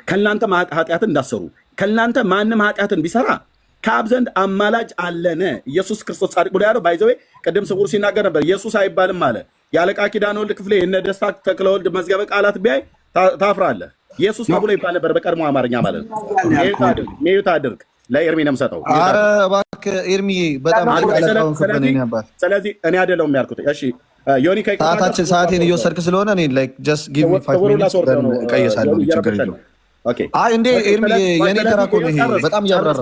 ከእናንተ ኃጢአትን እንዳሰሩ ከእናንተ ማንም ኃጢአትን ቢሰራ ከአብ ዘንድ አማላጅ አለን። ኢየሱስ ክርስቶስ ጻድቅ ብሎ ያለው ባይዘዌ ቅድም ስውር ሲናገር ነበር። ኢየሱስ አይባልም አለ። የአለቃ ኪዳነ ወልድ ክፍሌ የነ ደስታ ተክለወልድ መዝገበ ቃላት ቢያይ ታፍራለህ። ኢየሱስ ተብሎ ይባል ነበር በቀድሞ አማርኛ ማለት ነው። ሜዩት አድርግ ለኤርሚ ነው የምሰጠው። ኧረ እባክህ ኤርሚ በጣም ስለዚህ እኔ አይደለሁም ያልኩት። እሺ ዮኒ ሰዓቴን እየወሰድክ ስለሆነ እኔ ላይክ ጀስት ጊቭ ሚ 5 ሚኒትስ እቀየሳለሁ። ችግር የለውም። ኦኬ አይ እንዴ ኤርሚ የኔ ተራ እኮ ነው ይሄ። በጣም እያብራራ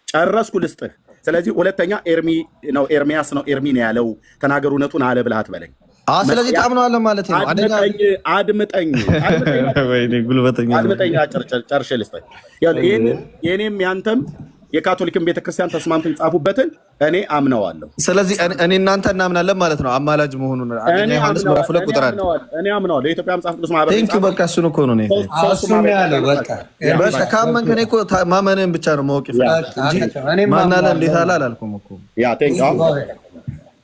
ጨረስኩ ልስጥህ። ስለዚህ ሁለተኛ ኤርሚ ነው ኤርሚያስ ነው ኤርሚ ነው ያለው። ተናገር እውነቱን አለ ብለህ አትበለኝ። ስለዚህ ታምነዋለህ ማለት ነው። አድምጠኝ ወይኔ ጉልበተኛ አድምጠኝ። ጨርሼ ልስጥህ። የኔም ያንተም የካቶሊክን ቤተክርስቲያን ተስማምተው የጻፉበትን እኔ አምነዋለሁ። ስለዚህ እኔ እናንተ እናምናለን ማለት ነው አማላጅ መሆኑን። አንደኛ ዮሐንስ ምዕራፍ 2 ቁጥር 1 እኔ አምነዋለሁ። የኢትዮጵያ መጽሐፍ ቅዱስ ማህበር ቴንክ ዩ በቃ እሱን እኮ ነው እኔ ያለው። በቃ ካመንክ እኔ እኮ ማመንህን ብቻ ነው ማወቅ ይፈልጋል እንጂ ማን አለ እንዴት አለ አላልኩም እኮ። ያ ቴንክ ዩ።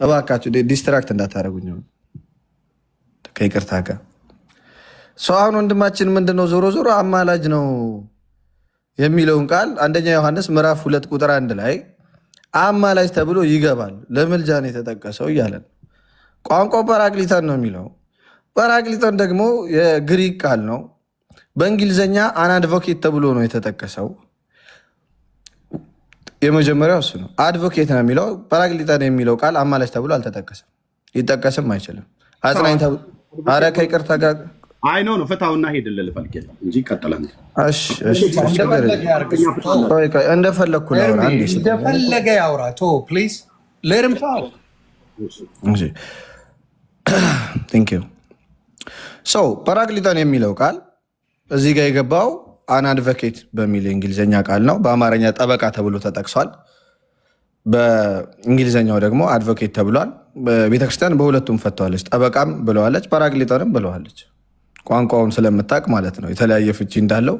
እባካችሁ ዲስትራክት እንዳታደርጉኝ ከይቅርታ ጋር። ሰው አሁን ወንድማችን ምንድነው ዞሮ ዞሮ አማላጅ ነው የሚለውን ቃል አንደኛ ዮሐንስ ምዕራፍ 2 ቁጥር 1 ላይ አማላጅ ተብሎ ይገባል። ለምልጃ ነው የተጠቀሰው እያለን ቋንቋው ጰራቅሊጦን ነው የሚለው። ጰራቅሊጦን ደግሞ የግሪክ ቃል ነው። በእንግሊዝኛ አን አድቮኬት ተብሎ ነው የተጠቀሰው። የመጀመሪያው እሱ ነው። አድቮኬት ነው የሚለው። ጰራቅሊጦን የሚለው ቃል አማላጅ ተብሎ አልተጠቀሰም፣ ይጠቀስም አይችልም። አጽናኝ ተብሎ ኧረ ከይቅርታ ጋር አይ ነው ፍታውና ሄድልህ ልፈልግ እንጂ ይቀጥላል። እሺ እንደፈለግኩ ላውራ። እንደፈለገ ያውራ። ፕሊዝ ሌት ሂም ቶክ። ቴንክ ዩ። ሰው ጰራቅሊጦን የሚለው ቃል እዚህ ጋር የገባው አን አድቮኬት በሚል የእንግሊዝኛ ቃል ነው። በአማርኛ ጠበቃ ተብሎ ተጠቅሷል። በእንግሊዝኛው ደግሞ አድቮኬት ተብሏል። ቤተክርስቲያን በሁለቱም ፈተዋለች። ጠበቃም ብለዋለች፣ ጰራቅሊጦንም ብለዋለች። ቋንቋውን ስለምታውቅ ማለት ነው። የተለያየ ፍቺ እንዳለው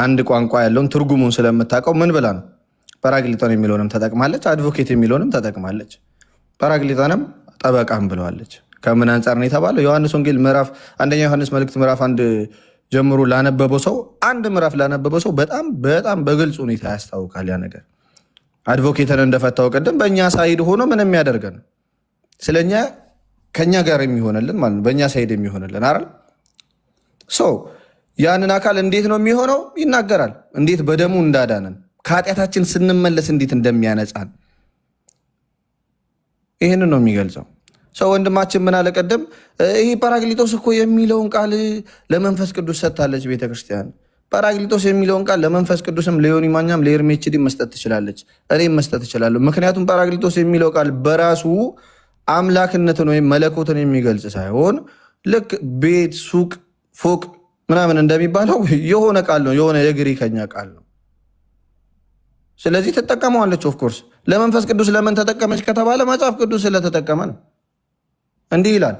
አንድ ቋንቋ ያለውን ትርጉሙን ስለምታውቀው ምን ብላ ነው ጰራቅሊጦን የሚለውንም ተጠቅማለች፣ አድቮኬት የሚለውንም ተጠቅማለች። ጰራቅሊጦንም ጠበቃም ብለዋለች። ከምን አንጻር ነው የተባለው? ዮሐንስ ወንጌል ምዕራፍ አንደኛ ዮሐንስ መልእክት ምዕራፍ 1 ጀምሮ ላነበበው ሰው አንድ ምዕራፍ ላነበበው ሰው በጣም በግልጽ ሁኔታ ያስታውቃል። ያ ነገር አድቮኬትን እንደፈታው ቀደም በእኛ ሳይድ ሆኖ ምንም የሚያደርገን ስለኛ ከኛ ጋር የሚሆንልን ማለት ነው። በእኛ ሳይድ የሚሆንልን አይደል? ያንን አካል እንዴት ነው የሚሆነው? ይናገራል። እንዴት በደሙ እንዳዳነን ከኃጢአታችን ስንመለስ እንዴት እንደሚያነጻን ይህንን ነው የሚገልጸው። ወንድማችን ምን አለ ቀደም? ይህ ጰራቅሊጦስ እኮ የሚለውን ቃል ለመንፈስ ቅዱስ ሰጥታለች ቤተክርስቲያን። ጰራቅሊጦስ የሚለውን ቃል ለመንፈስ ቅዱስም ለዮኒ ማኛም ለኤርሜችዲ መስጠት ትችላለች፣ እኔም መስጠት እችላለሁ። ምክንያቱም ጰራቅሊጦስ የሚለው ቃል በራሱ አምላክነትን ወይም መለኮትን የሚገልጽ ሳይሆን ልክ ቤት፣ ሱቅ፣ ፎቅ ምናምን እንደሚባለው የሆነ ቃል ነው፣ የሆነ የግሪከኛ ቃል ነው። ስለዚህ ትጠቀመዋለች። ኦፍኮርስ ለመንፈስ ቅዱስ ለምን ተጠቀመች ከተባለ መጽሐፍ ቅዱስ ስለተጠቀመ ነው። እንዲህ ይላል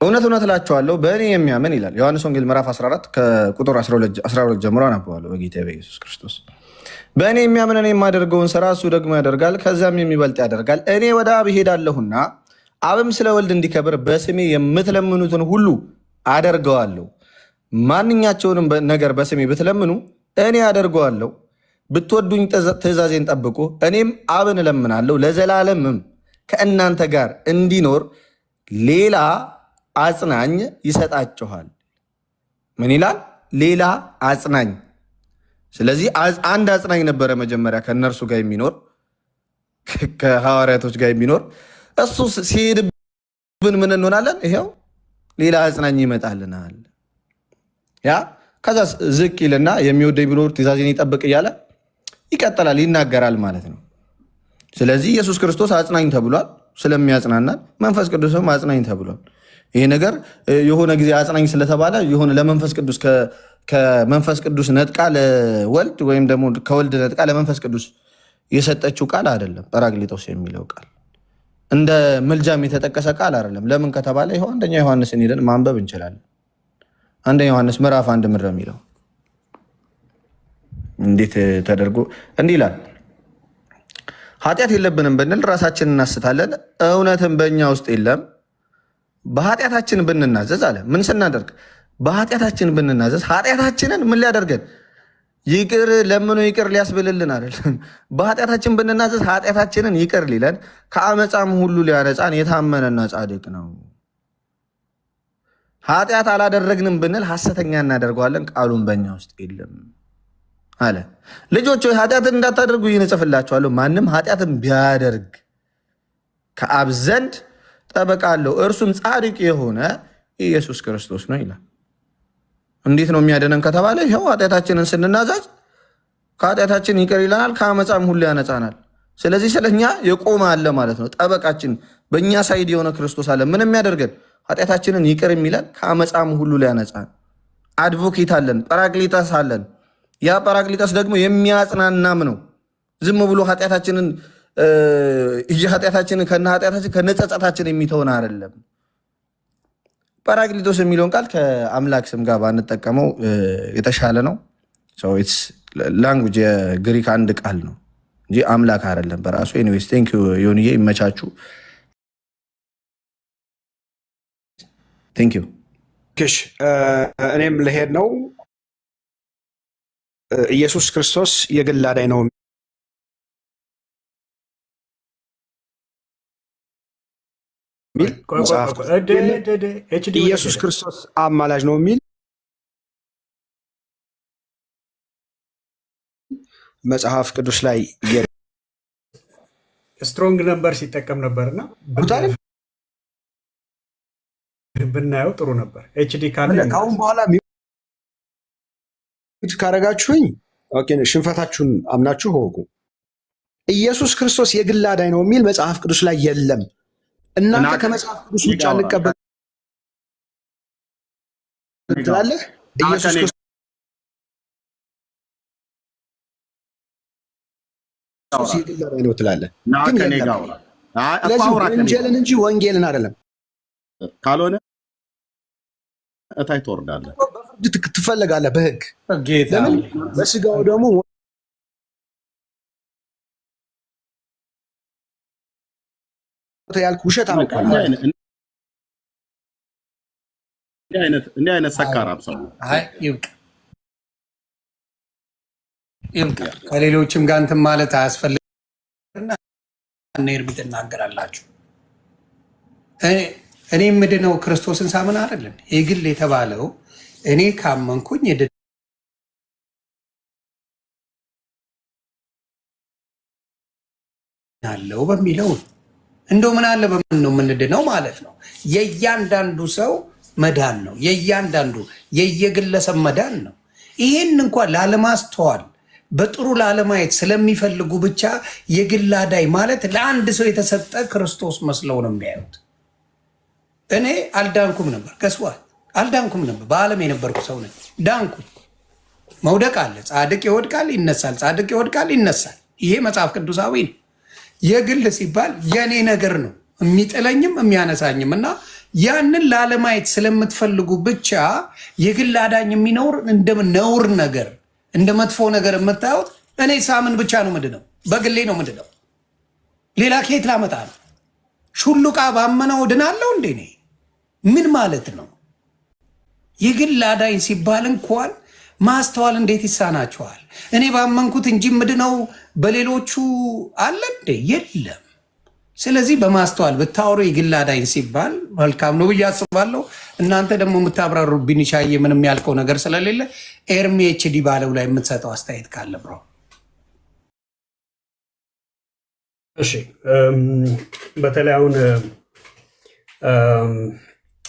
እውነት እውነት እላችኋለሁ በእኔ የሚያምን ይላል ዮሐንስ ወንጌል ምዕራፍ 14 ከቁጥር 12 ጀምሮ አነበዋለሁ። በጌታ በኢየሱስ ክርስቶስ በእኔ የሚያምን እኔ የማደርገውን ስራ እሱ ደግሞ ያደርጋል፣ ከዚያም የሚበልጥ ያደርጋል። እኔ ወደ አብ እሄዳለሁና አብም ስለ ወልድ እንዲከብር በስሜ የምትለምኑትን ሁሉ አደርገዋለሁ። ማንኛቸውንም ነገር በስሜ ብትለምኑ እኔ አደርገዋለሁ። ብትወዱኝ ትእዛዜን ጠብቁ። እኔም አብን እለምናለሁ ለዘላለምም ከእናንተ ጋር እንዲኖር ሌላ አጽናኝ ይሰጣችኋል። ምን ይላል? ሌላ አጽናኝ። ስለዚህ አንድ አጽናኝ ነበረ መጀመሪያ ከእነርሱ ጋር የሚኖር ከሐዋርያቶች ጋር የሚኖር እሱ ሲሄድብን ምን እንሆናለን? ይሄው ሌላ አጽናኝ ይመጣልናል። ያ ከዛ ዝቅ ይልና የሚወደኝ ቢኖር ትእዛዜን ይጠብቅ እያለ ይቀጥላል፣ ይናገራል ማለት ነው። ስለዚህ ኢየሱስ ክርስቶስ አጽናኝ ተብሏል ስለሚያጽናናል፣ መንፈስ ቅዱስም አጽናኝ ተብሏል። ይሄ ነገር የሆነ ጊዜ አጽናኝ ስለተባለ የሆነ ለመንፈስ ቅዱስ ከመንፈስ ቅዱስ ነጥቃ ለወልድ ወይም ደግሞ ከወልድ ነጥቃ ለመንፈስ ቅዱስ የሰጠችው ቃል አይደለም። ጰራቅሊጦስ የሚለው ቃል እንደ ምልጃም የተጠቀሰ ቃል አይደለም። ለምን ከተባለ ይኸው አንደኛ ዮሐንስን ሄደን ማንበብ እንችላለን። አንደኛ ዮሐንስ ምዕራፍ 1 ምድረ የሚለው እንዴት ተደርጎ እንዲህ ይላል፣ ኃጢአት የለብንም ብንል ራሳችንን እናስታለን፣ እውነትም በእኛ ውስጥ የለም። በኃጢአታችን ብንናዘዝ አለ። ምን ስናደርግ? በኃጢአታችን ብንናዘዝ ኃጢአታችንን ምን ሊያደርገን? ይቅር ለምኖ ይቅር ሊያስብልልን አይደለም። በኃጢአታችን ብንናዘዝ ኃጢአታችንን ይቅር ሊለን ከአመፃም ሁሉ ሊያነጻን የታመነና ጻድቅ ነው። ኃጢአት አላደረግንም ብንል ሐሰተኛ እናደርገዋለን፣ ቃሉን በእኛ ውስጥ የለም አለ። ልጆች ሆይ ኃጢአትን እንዳታደርጉ ይህን እጽፍላችኋለሁ። ማንም ኃጢአትን ቢያደርግ ከአብ ዘንድ ጠበቃ አለው፣ እርሱም ጻድቅ የሆነ ኢየሱስ ክርስቶስ ነው ይላል። እንዴት ነው የሚያድነን ከተባለ ይኸው ኃጢአታችንን ስንናዘዝ ከኃጢአታችን ይቅር ይለናል፣ ከአመፃም ሁሉ ያነጻናል። ስለዚህ ስለኛ የቆመ አለ ማለት ነው። ጠበቃችን በእኛ ሳይድ የሆነ ክርስቶስ አለ። ምን የሚያደርገን? ኃጢአታችንን ይቅር የሚለን ከአመፃም ሁሉ ሊያነጻን። አድቮኬት አለን፣ ጰራቅሊጦስ አለን። ያ ጰራቅሊጦስ ደግሞ የሚያጽናናም ነው። ዝም ብሎ ኃጢአታችንን ከነ ኃጢአታችን ከነጸጸታችን የሚተውን አይደለም። ጰራቅሊጦስ የሚለውን ቃል ከአምላክ ስም ጋር ባንጠቀመው የተሻለ ነው። ላንጉጅ የግሪክ አንድ ቃል ነው እንጂ አምላክ አይደለም በራሱ። ኤኒዌይስ ቴንክ ዩ ዮኒዬ፣ ይመቻችሁ። ቴንክ ዩ። እኔም ልሄድ ነው። ኢየሱስ ክርስቶስ የግል አዳኝ ነው የሚል ኢየሱስ ክርስቶስ አማላጅ ነው የሚል መጽሐፍ ቅዱስ ላይ ስትሮንግ ነበር ሲጠቀም ነበርና ብናየው ጥሩ ነበር። ኤችዲ ካለ ከአሁን በኋላ ካረጋችሁኝ ሽንፈታችሁን አምናችሁ ወቁ። ኢየሱስ ክርስቶስ የግል አዳኝ ነው የሚል መጽሐፍ ቅዱስ ላይ የለም። እናንተ ከመጽሐፍ ቅዱስ ውጭ አንቀበል ትላለህ። ኢየሱስ ክርስቶስ የግል አዳኝ ነው ትላለህ። ስለዚህ ወንጌልን እንጂ ወንጌልን አይደለም። ካልሆነ እታይ ትወርዳለህ፣ በፍርድ ትፈለጋለህ በህግ። ለምን? በስጋው ደግሞ ያልኩ ውሸት አመጣ። እንዲህ አይነት ሰካራም ሰው ይብቃ። ከሌሎችም ጋር እንትን ማለት አያስፈልግና እርቢ ትናገራላችሁ። እኔ የምድነው ክርስቶስን ሳምን አይደለም። የግል የተባለው እኔ ካመንኩኝ እድናለሁ በሚለው እንደው ምን አለ በምን ነው የምንድነው ማለት ነው። የእያንዳንዱ ሰው መዳን ነው፣ የእያንዳንዱ የየግለሰብ መዳን ነው። ይሄን እንኳን ላለማስተዋል በጥሩ ላለማየት ስለሚፈልጉ ብቻ የግል አዳኝ ማለት ለአንድ ሰው የተሰጠ ክርስቶስ መስለው ነው የሚያዩት። እኔ አልዳንኩም ነበር፣ ገስዋል አልዳንኩም ነበር። በዓለም የነበርኩ ሰው ነኝ፣ ዳንኩኝ። መውደቅ አለ፣ ጻድቅ ይወድቃል ይነሳል፣ ጻድቅ ይወድቃል ይነሳል። ይሄ መጽሐፍ ቅዱሳዊ ነው። የግል ሲባል የኔ ነገር ነው የሚጥለኝም የሚያነሳኝም እና ያንን ላለማየት ስለምትፈልጉ ብቻ የግል አዳኝ የሚኖር እንደ ነውር ነገር እንደ መጥፎ ነገር የምታዩት። እኔ ሳምን ብቻ ነው ምንድነው፣ በግሌ ነው ምንድነው። ሌላ ከየት ላመጣ ነው? ሹሉቃ ባመነው ድናለው እንዴ? እኔ ምን ማለት ነው? የግል አዳኝ ሲባል እንኳን ማስተዋል እንዴት ይሳናቸዋል? እኔ ባመንኩት እንጂ ምድነው በሌሎቹ አለ እንዴ? የለም። ስለዚህ በማስተዋል ብታወሩ የግል አዳኝ ሲባል መልካም ነው ብዬ አስባለሁ። እናንተ ደግሞ የምታብራሩብኝ ሻዬ ምንም ያልከው ነገር ስለሌለ ኤርሚ ኤችዲ ባለው ላይ የምትሰጠው አስተያየት ካለ ብሮ። እሺ፣ በተለይ አሁን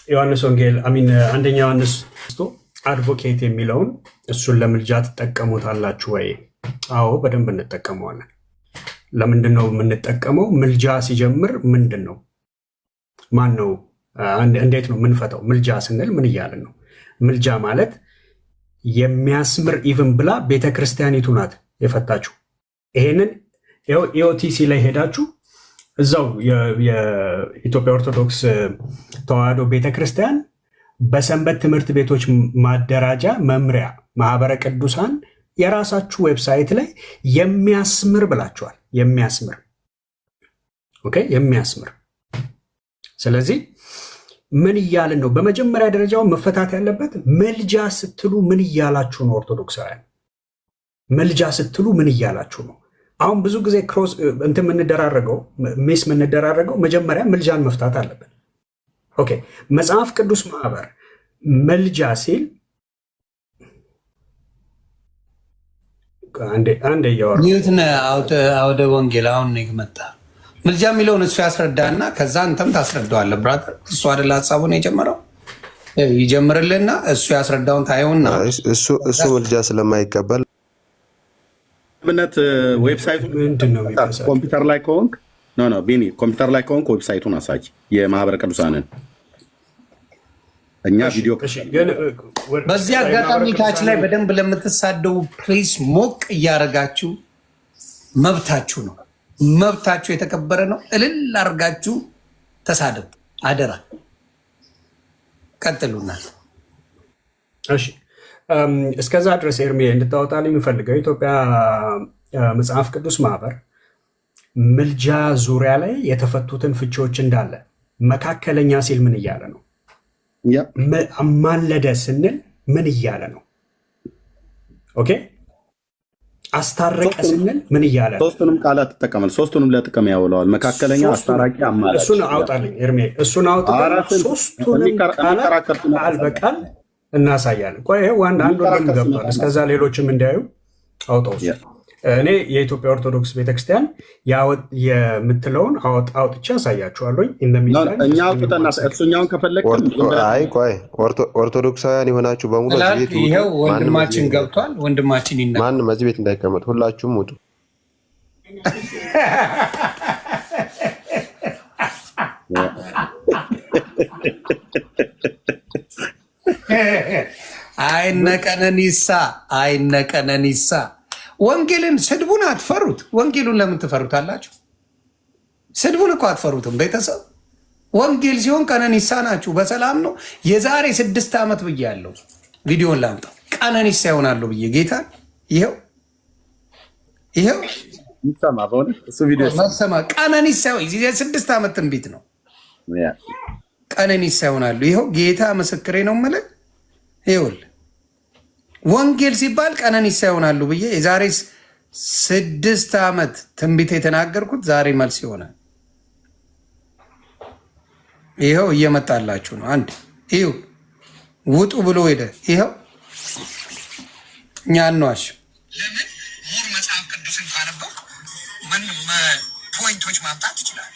ዮሐንስ ወንጌል አንደኛ ዮሐንስ አድቮኬት የሚለውን እሱን ለምልጃ ትጠቀሙታላችሁ ወይ? አዎ በደንብ እንጠቀመዋለን። ለምንድን ነው የምንጠቀመው? ምልጃ ሲጀምር ምንድን ነው ማን ነው እንዴት ነው የምንፈታው? ምልጃ ስንል ምን እያልን ነው? ምልጃ ማለት የሚያስምር ኢቭን ብላ ቤተክርስቲያኒቱ ናት የፈታችሁ። ይሄንን ኢኦቲሲ ላይ ሄዳችሁ እዛው የኢትዮጵያ ኦርቶዶክስ ተዋሕዶ ቤተክርስቲያን በሰንበት ትምህርት ቤቶች ማደራጃ መምሪያ ማህበረ ቅዱሳን የራሳችሁ ዌብሳይት ላይ የሚያስምር ብላችኋል። የሚያስምር ኦኬ፣ የሚያስምር። ስለዚህ ምን እያልን ነው? በመጀመሪያ ደረጃው መፈታት ያለበት መልጃ ስትሉ ምን እያላችሁ ነው? ኦርቶዶክሳውያን መልጃ ስትሉ ምን እያላችሁ ነው? አሁን ብዙ ጊዜ ክሮስ እንትን የምንደራረገው መጀመሪያ መልጃን መፍታት አለብን። ኦኬ መጽሐፍ ቅዱስ ማህበር መልጃ ሲል አንዴ እያወራ አውደ ወንጌል አሁን መጣ። ምልጃ የሚለውን እሱ ያስረዳና ከዛ አንተም ታስረዳዋለህ። ብራተር እሱ አይደለ ሀሳቡን የጀመረው ይጀምርልና እሱ ያስረዳውን ታየውና እሱ ምልጃ ስለማይቀበል እምነት ዌብሳይቱ ምንድነው? ኮምፒውተር ላይ ከሆንክ ቢኒ ኮምፒውተር ላይ ከሆንክ ዌብሳይቱን አሳይ። የማህበረ ቅዱሳንን እኛ ቪዲዮ በዚህ አጋጣሚ ታች ላይ በደንብ ለምትሳደቡ ፕሊስ ሞቅ እያደረጋችሁ መብታችሁ ነው። መብታችሁ የተከበረ ነው። እልል አድርጋችሁ ተሳደቡ አደራ። ቀጥሉና እሺ እስከዛ ድረስ ኤርሚ እንድታወጣልኝ የምፈልገው የኢትዮጵያ መጽሐፍ ቅዱስ ማህበር ምልጃ ዙሪያ ላይ የተፈቱትን ፍቺዎች እንዳለ መካከለኛ ሲል ምን እያለ ነው? ማለደ ስንል ምን እያለ ነው? ኦኬ አስታረቀ ስንል ምን እያለ ነው? ሶስቱንም ቃላት ተጠቀማል። ሶስቱንም ለጥቅም ያውለዋል። መካከለኛ፣ አስታራቂ፣ አማላጅ። እሱን አውጣልኝ ኤርሚ፣ እሱን አውጣልኝ። ሶስቱንም ቃላት ቃል በቃል እናሳያለን። ቆይ አንድ ወንድም ገብቷል። እስከዛ ሌሎችም እንዲያዩ አውጣው። እኔ የኢትዮጵያ ኦርቶዶክስ ቤተክርስቲያን የምትለውን አውጥቼ አሳያችኋለሁኝ። እኛውን ከፈለግን ቆይ ኦርቶዶክሳውያን የሆናችሁ በሙሉ ይኸው ወንድማችን ገብቷል። ወንድማችን ይናገር። ማንም እዚህ ቤት እንዳይቀመጥ፣ ሁላችሁም ውጡ። አይነቀነኒሳ ወንጌልን ስድቡን አትፈሩት። ወንጌሉን ለምን ትፈሩታላችሁ? ስድቡን እኮ አትፈሩትም። ቤተሰብ ወንጌል ሲሆን ቀነኒሳ ናችሁ። በሰላም ነው። የዛሬ 6 ዓመት ብያለሁ። ቪዲዮን ላምጣ። ቀነኒሳ ይሆናሉ ብዬ ጌታ ይኸው መሰማ ቀነኒሳ 6 ዓመት ትንቢት ነው። ቀነኒሳ ይሆናሉ። ይኸው ጌታ ምስክሬ ነው የምልህ። ይኸውልህ ወንጌል ሲባል ቀነኒሳ ይሆናሉ ብዬ የዛሬ 6 ዓመት ትንቢት የተናገርኩት ዛሬ መልስ ይሆናል። ይኸው እየመጣላችሁ ነው። አንድ ይኸው ውጡ ብሎ ሄደ። ይኸው እኛ አንዋሽ። ለምን ሙሉ መጽሐፍ ቅዱስን ካነበብክ ምን ፖይንቶች ማምጣት ይችላል?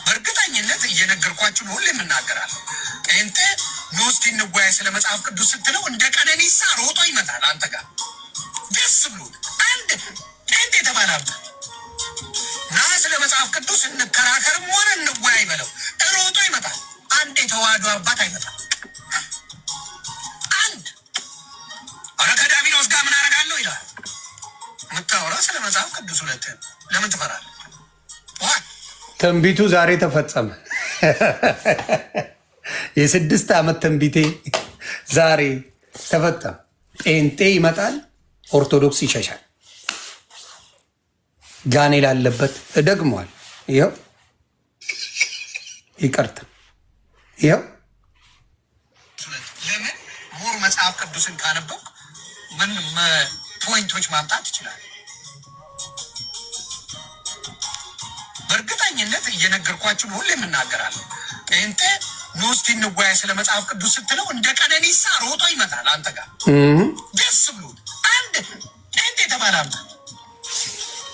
በእርግጠኝነት እየነገርኳችሁ ነው። ሁሌ የምናገራለሁ። ጴንጤ ኖስቲ እንወያይ ስለ መጽሐፍ ቅዱስ ስትለው እንደ ቀነኒሳ ሮጦ ይመጣል አንተ ጋር ደስ ብሎት። አንድ ጴንጤ ተባላብ ና ስለ መጽሐፍ ቅዱስ እንከራከርም ሆነ እንወያይ በለው ሮጦ ይመጣል። አንድ የተዋህዶ አባት አይመጣም። አንድ አረ ከዳቢሎስ ጋር ምን አደርጋለሁ ይላል። የምታወራ ስለ መጽሐፍ ቅዱስ ሁለትህን ለምን ትፈራለህ? ትንቢቱ ዛሬ ተፈጸመ። የ6 ዓመት ትንቢቴ ዛሬ ተፈጸመ። ጴንጤ ይመጣል፣ ኦርቶዶክስ ይሸሻል። ጋኔል አለበት ደግሟል። ይኸው ይቅርታ። ይኸው ለምን ሙሉ መጽሐፍ ቅዱስን ካነበብክ ምን ፖይንቶች ማምጣት ይችላል? በእርግጠኝነት እየነገርኳችሁ ሁሌ የምናገራለሁ። ጴንጤ ኖስቲ እንወያይ ስለ መጽሐፍ ቅዱስ ስትለው እንደ ቀነኒሳ ሮጦ ይመጣል አንተ ጋር ደስ ብሎት። አንድ ጴንጤ ተባላብ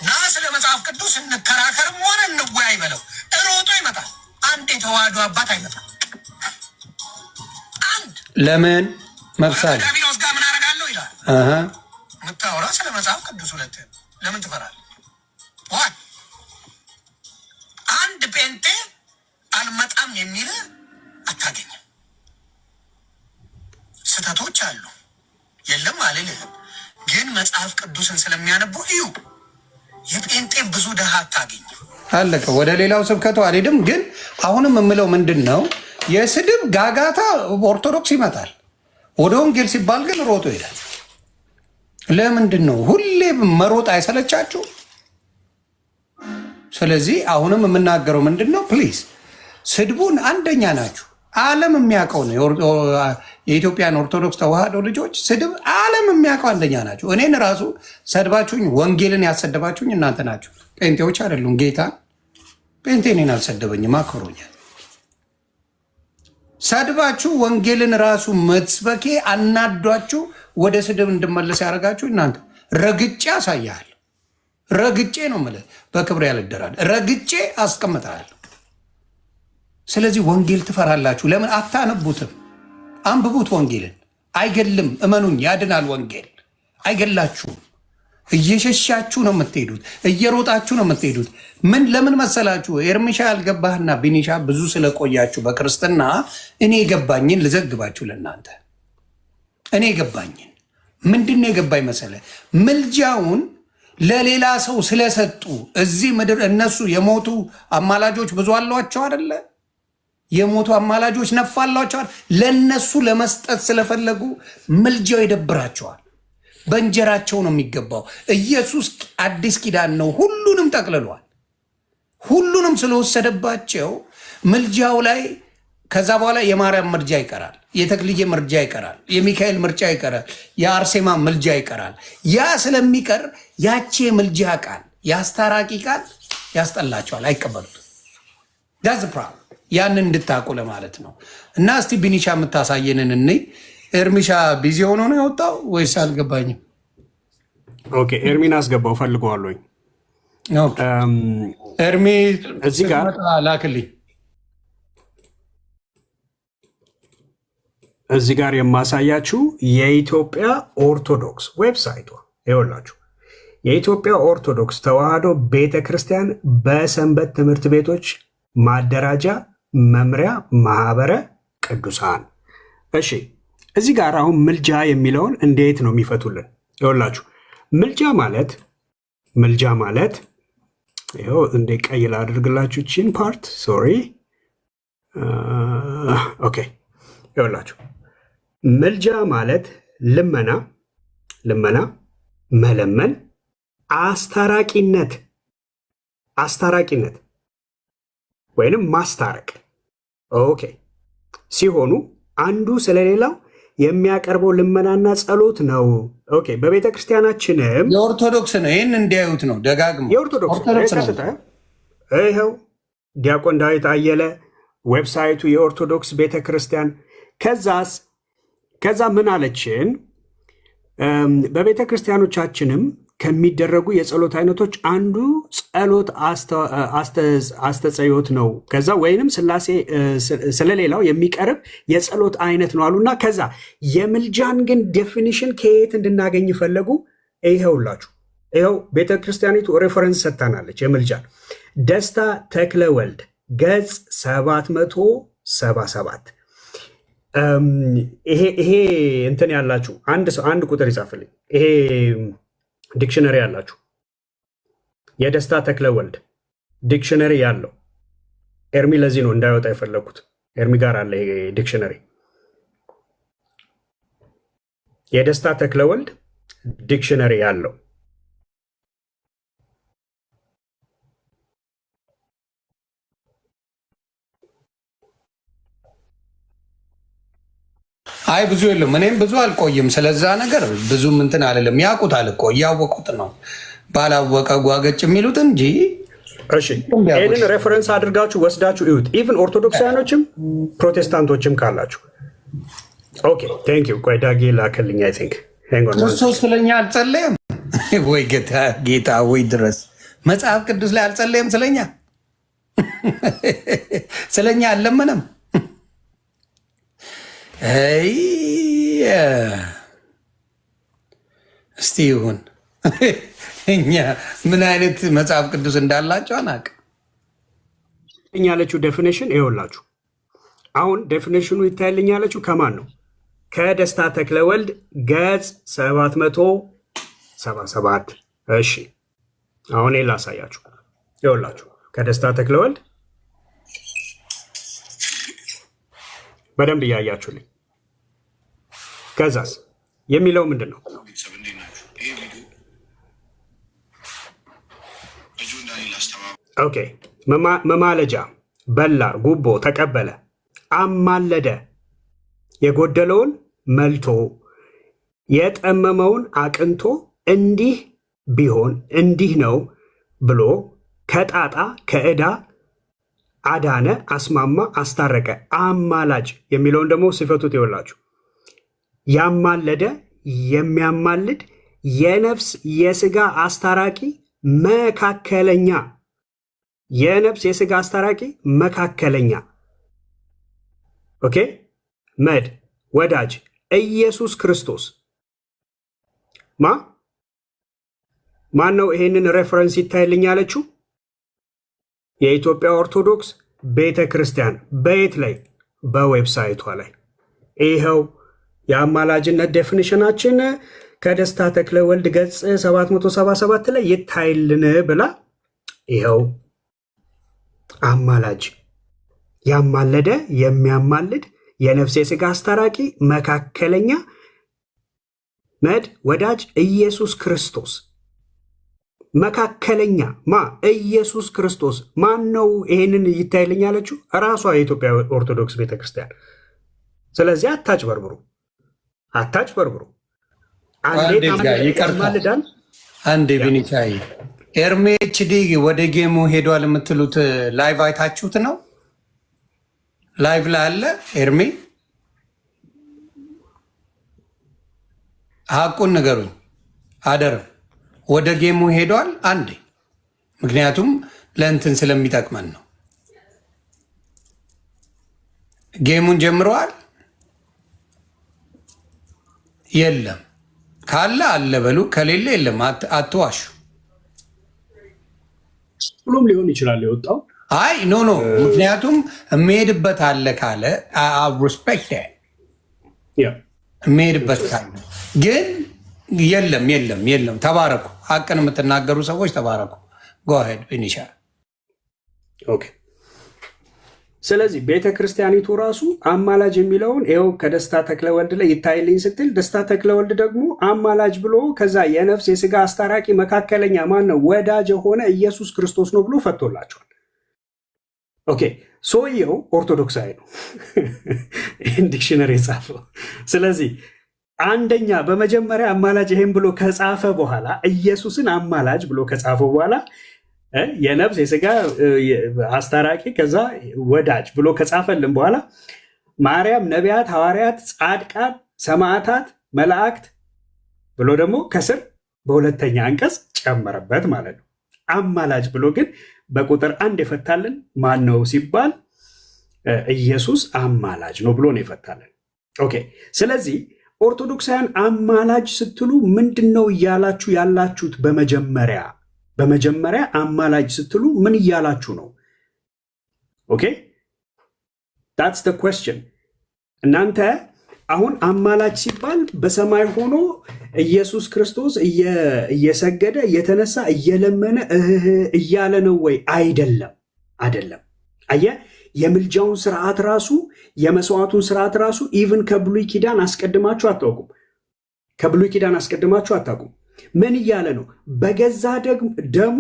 ና ስለ መጽሐፍ ቅዱስ እንከራከርም ሆነ እንወያይ በለው ሮጦ ይመጣል። አንድ የተዋህዶ አባት አይመጣም። አንድ ለምን መብሳል ዳቢሎስ ጋር ምን አደርጋለሁ ይላል። የምታወራ ስለ መጽሐፍ ቅዱስ ሁለትህን ለምን ትፈራለህ? አንድ ጴንጤ አልመጣም የሚል አታገኝም። ስህተቶች አሉ የለም አልልህም፣ ግን መጽሐፍ ቅዱስን ስለሚያነቡ እዩ። የጴንጤ ብዙ ድሃ አታገኝም። አለቀ። ወደ ሌላው ስብከቱ አልሄድም፣ ግን አሁንም የምለው ምንድን ነው፣ የስድብ ጋጋታ ኦርቶዶክስ ይመጣል። ወደ ወንጌል ሲባል ግን ሮጦ ይሄዳል። ለምንድን ነው ሁሌ መሮጥ አይሰለቻችሁ? ስለዚህ አሁንም የምናገረው ምንድነው? ፕሊዝ ስድቡን አንደኛ ናችሁ። ዓለም የሚያውቀው ነው። የኢትዮጵያን ኦርቶዶክስ ተዋህዶ ልጆች ስድብ ዓለም የሚያውቀው አንደኛ ናቸው። እኔን ራሱ ሰድባችሁኝ፣ ወንጌልን ያሰደባችሁኝ እናንተ ናችሁ። ጴንጤዎች አይደሉም። ጌታ ጴንጤ እኔን አልሰደበኝም፣ አክብሮኛል። ሰድባችሁ ወንጌልን ራሱ መስበኬ አናዷችሁ ወደ ስድብ እንድመለስ ያደርጋችሁ እናንተ። ረግጬ አሳያለሁ። ረግጬ ነው የምልህ፣ በክብር ያልደራል። ረግጬ አስቀምጣለሁ። ስለዚህ ወንጌል ትፈራላችሁ። ለምን አታነቡትም? አንብቡት። ወንጌልን አይገልም፣ እመኑኝ፣ ያድናል። ወንጌል አይገላችሁም። እየሸሻችሁ ነው የምትሄዱት፣ እየሮጣችሁ ነው የምትሄዱት። ለምን መሰላችሁ? ኤርሚሻ ያልገባህና ቢኒሻ ብዙ ስለቆያችሁ በክርስትና እኔ የገባኝን ልዘግባችሁ ለእናንተ። እኔ የገባኝን ምንድን ነው የገባኝ መሰለ? ምልጃውን ለሌላ ሰው ስለሰጡ እዚህ ምድር እነሱ የሞቱ አማላጆች ብዙ አሏቸው አደለ? የሞቱ አማላጆች ነፋላቸዋል። ለነሱ ለመስጠት ስለፈለጉ ምልጃው ይደብራቸዋል። በእንጀራቸው ነው የሚገባው። ኢየሱስ አዲስ ኪዳን ነው፣ ሁሉንም ጠቅልሏል። ሁሉንም ስለወሰደባቸው ምልጃው ላይ ከዛ በኋላ የማርያም ምርጃ ይቀራል፣ የተክልዬ ምርጃ ይቀራል፣ የሚካኤል ምርጫ ይቀራል፣ የአርሴማ ምልጃ ይቀራል። ያ ስለሚቀር ያቺ የምልጃ ቃል የአስታራቂ ቃል ያስጠላቸዋል፣ አይቀበሉት። ዳዝ ፕሮብለም። ያንን እንድታቁ ለማለት ነው። እና እስቲ ቢኒሻ የምታሳየንን እኔ ኤርሚሻ ቢዚ ሆኖ ነው የወጣው ወይስ አልገባኝም? ኦኬ ኤርሚን አስገባው ፈልገዋለሁኝ። ኤርሚ እዚህ ጋር ላክልኝ። እዚህ ጋር የማሳያችሁ የኢትዮጵያ ኦርቶዶክስ ዌብሳይቷ ይኸውላችሁ። የኢትዮጵያ ኦርቶዶክስ ተዋህዶ ቤተክርስቲያን በሰንበት ትምህርት ቤቶች ማደራጃ መምሪያ ማህበረ ቅዱሳን። እሺ እዚህ ጋር አሁን ምልጃ የሚለውን እንዴት ነው የሚፈቱልን? ይኸውላችሁ ምልጃ ማለት ይኸው እንደ ቀይ ላድርግላችሁ ቺን ፓርት ሶሪ። ኦኬ ይኸውላችሁ ምልጃ ማለት ልመና፣ መለመን፣ አስታራቂነት ወይንም ማስታረቅ ኦኬ ሲሆኑ አንዱ ስለሌላው የሚያቀርበው ልመናና ጸሎት ነው። ኦኬ በቤተ ክርስቲያናችንም የኦርቶዶክስ ነው። ይህን እንዲያዩት ነው ደጋግሞ የኦርቶዶክስ ይኸው ዲያቆን ዳዊት አየለ ዌብሳይቱ የኦርቶዶክስ ቤተ ክርስቲያን። ከዛ ምን አለችን? በቤተ ክርስቲያኖቻችንም ከሚደረጉ የጸሎት አይነቶች አንዱ ጸሎት አስተጸዮት ነው። ከዛ ወይንም ስላሴ ስለሌላው የሚቀርብ የጸሎት አይነት ነው አሉና ከዛ የምልጃን ግን ዴፊኒሽን ከየት እንድናገኝ ፈለጉ? ይኸውላችሁ ይኸው ቤተክርስቲያኒቱ ሬፈረንስ ሰጥታናለች። የምልጃን ደስታ ተክለ ወልድ ገጽ 777 ይሄ እንትን ያላችሁ አንድ ቁጥር ይጻፍልኝ። ይሄ ዲክሽነሪ ያላችሁ የደስታ ተክለ ወልድ ዲክሽነሪ ያለው ኤርሚ፣ ለዚህ ነው እንዳይወጣ የፈለግኩት። ኤርሚ ጋር አለ ይሄ ዲክሽነሪ። የደስታ ተክለ ወልድ ዲክሽነሪ ያለው አይ ብዙ የለም። እኔም ብዙ አልቆይም። ስለዛ ነገር ብዙም እንትን አልልም። ያውቁታል እኮ እያወቁት ነው። ባላወቀ ጓገጭ የሚሉት እንጂ። እሺ ይህንን ሬፈረንስ አድርጋችሁ ወስዳችሁ እዩት። ኢቭን ኦርቶዶክሳውያኖችም ፕሮቴስታንቶችም ካላችሁ። ኦኬ ቴንክ ዩ። ቆይ ዳጌ ላከልኝ። አይ ቲንክ ክርስቶስ ስለኛ አልጸለየም ወይ? ጌታ ወይ ድረስ መጽሐፍ ቅዱስ ላይ አልጸለየም ስለኛ? ስለኛ አልለመነም? እስቲ ይሁን። እኛ ምን አይነት መጽሐፍ ቅዱስ እንዳላቸው አናውቅም። ያለችው ዴፊኒሽን ይኸውላችሁ። አሁን ዴፊኒሽኑ ይታይልኝ ያለችው ከማን ነው? ከደስታ ተክለ ወልድ ገጽ 777። እሺ አሁን ላሳያችሁ። ይኸውላችሁ ከደስታ ተክለ ወልድ በደንብ እያያችሁልኝ። ከዛስ የሚለው ምንድን ነው? ኦኬ። መማለጃ በላ፣ ጉቦ ተቀበለ፣ አማለደ፣ የጎደለውን መልቶ የጠመመውን አቅንቶ እንዲህ ቢሆን እንዲህ ነው ብሎ ከጣጣ ከዕዳ አዳነ፣ አስማማ፣ አስታረቀ። አማላጅ የሚለውን ደግሞ ሲፈቱት ይወላችሁ ያማለደ፣ የሚያማልድ፣ የነፍስ የስጋ አስታራቂ፣ መካከለኛ። የነፍስ የስጋ አስታራቂ መካከለኛ። ኦኬ። መድ ወዳጅ ኢየሱስ ክርስቶስ ማን ነው? ይሄንን ሬፈረንስ ይታይልኝ ያለችው የኢትዮጵያ ኦርቶዶክስ ቤተ ክርስቲያን። በየት ላይ? በዌብሳይቷ ላይ ይኸው የአማላጅነት ዴፊኒሽናችን ከደስታ ተክለ ወልድ ገጽ 777 ላይ ይታይልን ብላ ይኸው አማላጅ፣ ያማለደ፣ የሚያማልድ፣ የነፍስ የሥጋ አስታራቂ፣ መካከለኛ፣ መድ ወዳጅ ኢየሱስ ክርስቶስ። መካከለኛ ኢየሱስ ክርስቶስ ማን ነው? ይሄንን ይታይልኝ ያለችው ራሷ የኢትዮጵያ ኦርቶዶክስ ቤተክርስቲያን። ስለዚህ አታጭበርብሩ። አንዴ ቢኒቻይ ኤርሜ ኤችዲ ወደ ጌሙ ሄዷል የምትሉት ላይቭ አይታችሁት ነው? ላይቭ ላይ አለ ኤርሜ። ሀቁን ንገሩኝ አደረም። ወደ ጌሙ ሄዷል አንዴ፣ ምክንያቱም ለእንትን ስለሚጠቅመን ነው። ጌሙን ጀምረዋል? የለም። ካለ አለ በሉ፣ ከሌለ የለም። አትዋሹ። ሁሉም ሊሆን ይችላል የወጣው። አይ ኖ ምክንያቱም የሚሄድበት አለ ካለ ሪስፔክት የሚሄድበት ካለ ግን የለም። ተባረኩ። ሀቅን የምትናገሩ ሰዎች ተባረኩ። ጎሄድ ቢኒሻ። ኦኬ። ስለዚህ ቤተ ክርስቲያኒቱ ራሱ አማላጅ የሚለውን ይኸው ከደስታ ተክለ ወልድ ላይ ይታይልኝ ስትል፣ ደስታ ተክለ ወልድ ደግሞ አማላጅ ብሎ ከዛ የነፍስ የስጋ አስታራቂ መካከለኛ ማን ነው? ወዳጅ የሆነ ኢየሱስ ክርስቶስ ነው ብሎ ፈቶላቸዋል። ኦኬ። ሰውየው ኦርቶዶክሳዊ ነው ይህን ዲክሽነሪ የጻፈው። ስለዚህ አንደኛ በመጀመሪያ አማላጅ ይሄን ብሎ ከጻፈ በኋላ ኢየሱስን አማላጅ ብሎ ከጻፈ በኋላ የነፍስ የስጋ አስታራቂ ከዛ ወዳጅ ብሎ ከጻፈልን በኋላ ማርያም፣ ነቢያት፣ ሐዋርያት፣ ጻድቃን፣ ሰማዕታት፣ መላእክት ብሎ ደግሞ ከስር በሁለተኛ አንቀጽ ጨመረበት ማለት ነው። አማላጅ ብሎ ግን በቁጥር 1 የፈታልን ማን ነው ሲባል ኢየሱስ አማላጅ ነው ብሎ ነው የፈታልን። ኦኬ። ስለዚህ ኦርቶዶክሳውያን አማላጅ ስትሉ ምንድን ነው እያላችሁ ያላችሁት? በመጀመሪያ አማላጅ ስትሉ ምን እያላችሁ ነው? ኦኬ that's the question። እናንተ አሁን አማላጅ ሲባል በሰማይ ሆኖ ኢየሱስ ክርስቶስ እየሰገደ እየተነሳ እየለመነ እያለ ነው ወይ? አይደለም። አየህ፣ የምልጃውን ስርዓት ራሱ የመስዋዕቱን ስርዓት ራሱ ኢቭን ከብሉይ ኪዳን አስቀድማችሁ አታውቁም። ምን እያለ ነው? በገዛ ደሙ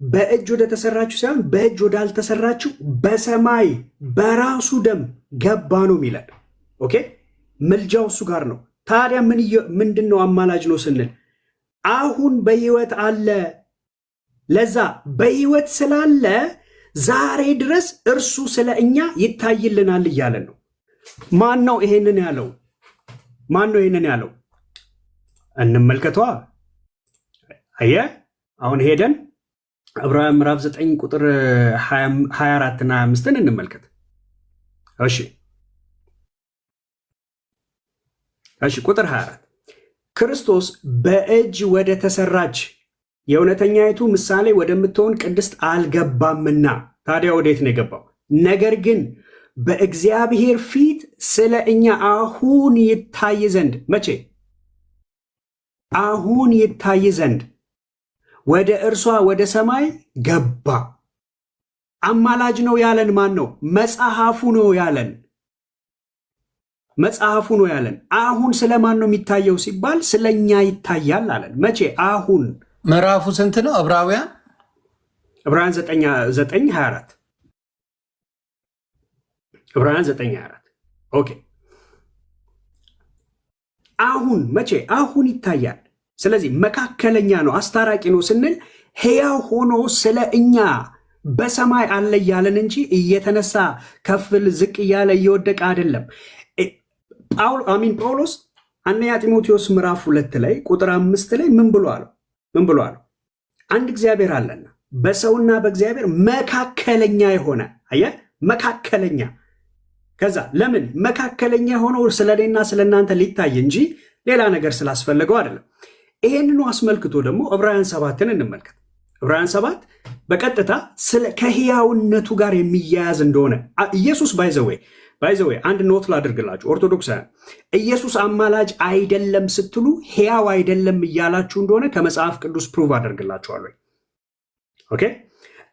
በእጅ ወደ ተሰራችው ሳይሆን በእጅ ወዳልተሰራችው በሰማይ በራሱ ደም ገባ ነው የሚለን። ኦኬ። ምልጃው እሱ ጋር ነው። ታዲያ ምንድን ነው አማላጅ ነው ስንል አሁን በህይወት አለ። ለዛ በህይወት ስላለ ዛሬ ድረስ እርሱ ስለ እኛ ይታይልናል እያለን ነው። ማን ነው ይሄንን ያለው? እንመልከቷ። አየህ፣ አሁን ሄደን ዕብራውያን ምዕራፍ 9 ቁጥር 24 እና 25 እንመልከት። እሺ ቁጥር 24 ክርስቶስ በእጅ ወደ ተሰራች የእውነተኛይቱ ምሳሌ ወደምትሆን ቅድስት አልገባምና። ታዲያ ወዴት ነው የገባው? ነገር ግን በእግዚአብሔር ፊት ስለ እኛ አሁን ይታይ ዘንድ። መቼ? አሁን ይታይ ዘንድ ወደ እርሷ ወደ ሰማይ ገባ። አማላጅ ነው ያለን ማን ነው? መጽሐፉ ነው ያለን። አሁን ስለማን ነው የሚታየው ሲባል ስለኛ ይታያል አለን። መቼ? አሁን። ምዕራፉ ስንት ነው? ዕብራውያን ዕብራውያን 9:24 ዕብራውያን 9:24 ኦኬ። አሁን መቼ አሁን ይታያል። ስለዚህ መካከለኛ ነው፣ አስታራቂ ነው ስንል ሕያው ሆኖ ስለ እኛ በሰማይ አለ እያለን እንጂ እየተነሳ ከፍል ዝቅ እያለ እየወደቀ አይደለም። ጳውሎስ አንደኛ ጢሞቴዎስ ምዕራፍ 2 ላይ ቁጥር 5 ላይ ምን ብሎ አለው? አንድ እግዚአብሔር አለና በሰውና በእግዚአብሔር መካከለኛ የሆነ አየህ፣ መካከለኛ። ከዛ ለምን መካከለኛ የሆነው ስለ እኔና ስለ እናንተ ሊታይ እንጂ ሌላ ነገር ስላስፈለገው አይደለም። ይሄንኑ አስመልክቶ ደግሞ ዕብራውያን 7ን እንመልከት። ዕብራውያን 7 በቀጥታ ከሕያውነቱ ጋር የሚያያዝ እንደሆነ ኢየሱስ ባይዘዌ አንድ ኖት ላድርግላችሁ ኦርቶዶክሳውያን፣ ኢየሱስ አማላጅ አይደለም ስትሉ ሕያው አይደለም እያላችሁ እንደሆነ ከመጽሐፍ ቅዱስ ፕሩቭ አደርግላችኋለሁ። ኦኬ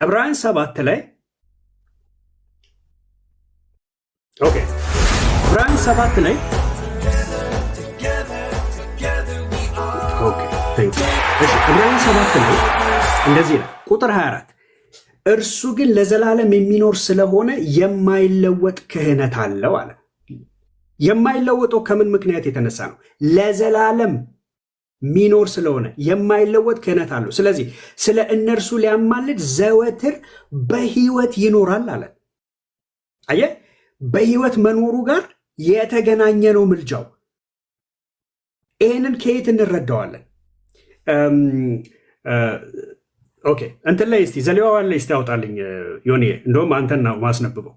ዕብራውያን 7 ላይ ዕብራውያን 7 ላይ ዕብራውያን 7 ላይ እንደዚህ ነው ቁጥር 24 እርሱ ግን ለዘላለም የሚኖር ስለሆነ የማይለወጥ ክህነት አለው አለ። የማይለወጠው ከምን ምክንያት የተነሳ ነው? ለዘላለም ሚኖር ስለሆነ የማይለወጥ ክህነት አለው። ስለዚህ ስለ እነርሱ ሊያማልድ ዘወትር በሕይወት ይኖራል አለ። አየህ፣ በሕይወት መኖሩ ጋር የተገናኘ ነው ምልጃው። ይህንን ከየት እንረዳዋለን? ኦኬ እንትን ላይ እስቲ ዘሌዋውያን ላይ እስቲ ያውጣልኝ ዮኒ፣ እንደውም አንተን ነው ማስነብበው።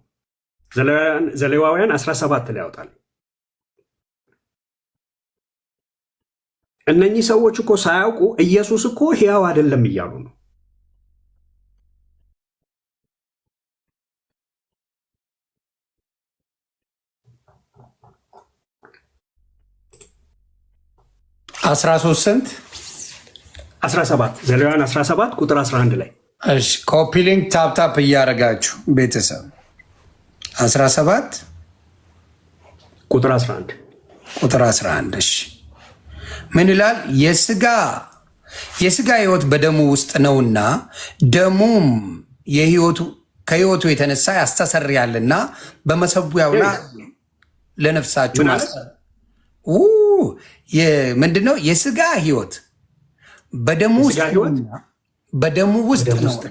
ዘሌዋውያን 17 ላይ ያውጣልኝ። እነኚህ ሰዎች እኮ ሳያውቁ ኢየሱስ እኮ ሕያው አይደለም እያሉ ነው። ስንት 17 ዘሌዋውያን 17 ቁጥር 11 ላይ እሺ፣ ኮፒ ሊንክ ታፕታፕ እያደረጋችሁ ቤተሰብ 17 ቁጥር 11 እሺ ምን ይላል? የስጋ ሕይወት በደሙ ውስጥ ነውና ደሙም ከሕይወቱ የተነሳ ያስተሰርያልና በመሰዊያው ላይ ለነፍሳችሁ ምንድነው? የስጋ ሕይወት በደሙ ውስጥ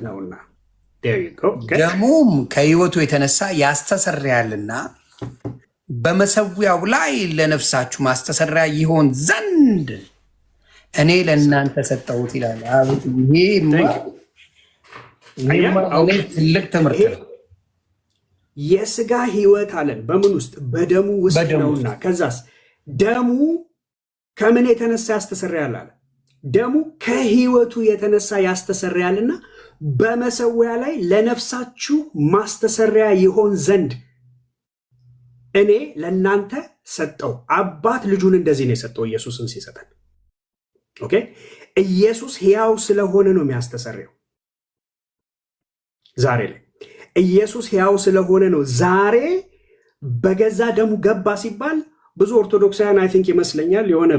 ነውና ደሙም ከሕይወቱ የተነሳ ያስተሰርያልና በመሰዊያው ላይ ለነፍሳችሁ ማስተሰሪያ ይሆን ዘንድ እኔ ለእናንተ ሰጠሁት ይላል። ይሄ ትልቅ ትምህርት ነው። የስጋ ሕይወት አለን በምን ውስጥ? በደሙ ውስጥ ነውና። ከዛስ ደሙ ከምን የተነሳ ያስተሰርያል አለ? ደሙ ከሕይወቱ የተነሳ ያስተሰርያልና በመሰዊያ ላይ ለነፍሳችሁ ማስተሰሪያ ይሆን ዘንድ እኔ ለእናንተ ሰጠው። አባት ልጁን እንደዚህ ነው የሰጠው ኢየሱስን ሲሰጠን። ኦኬ ኢየሱስ ሕያው ስለሆነ ነው የሚያስተሰርየው። ዛሬ ላይ ኢየሱስ ሕያው ስለሆነ ነው ዛሬ በገዛ ደሙ ገባ ሲባል ብዙ ኦርቶዶክሳውያን አይ ቲንክ ይመስለኛል የሆነ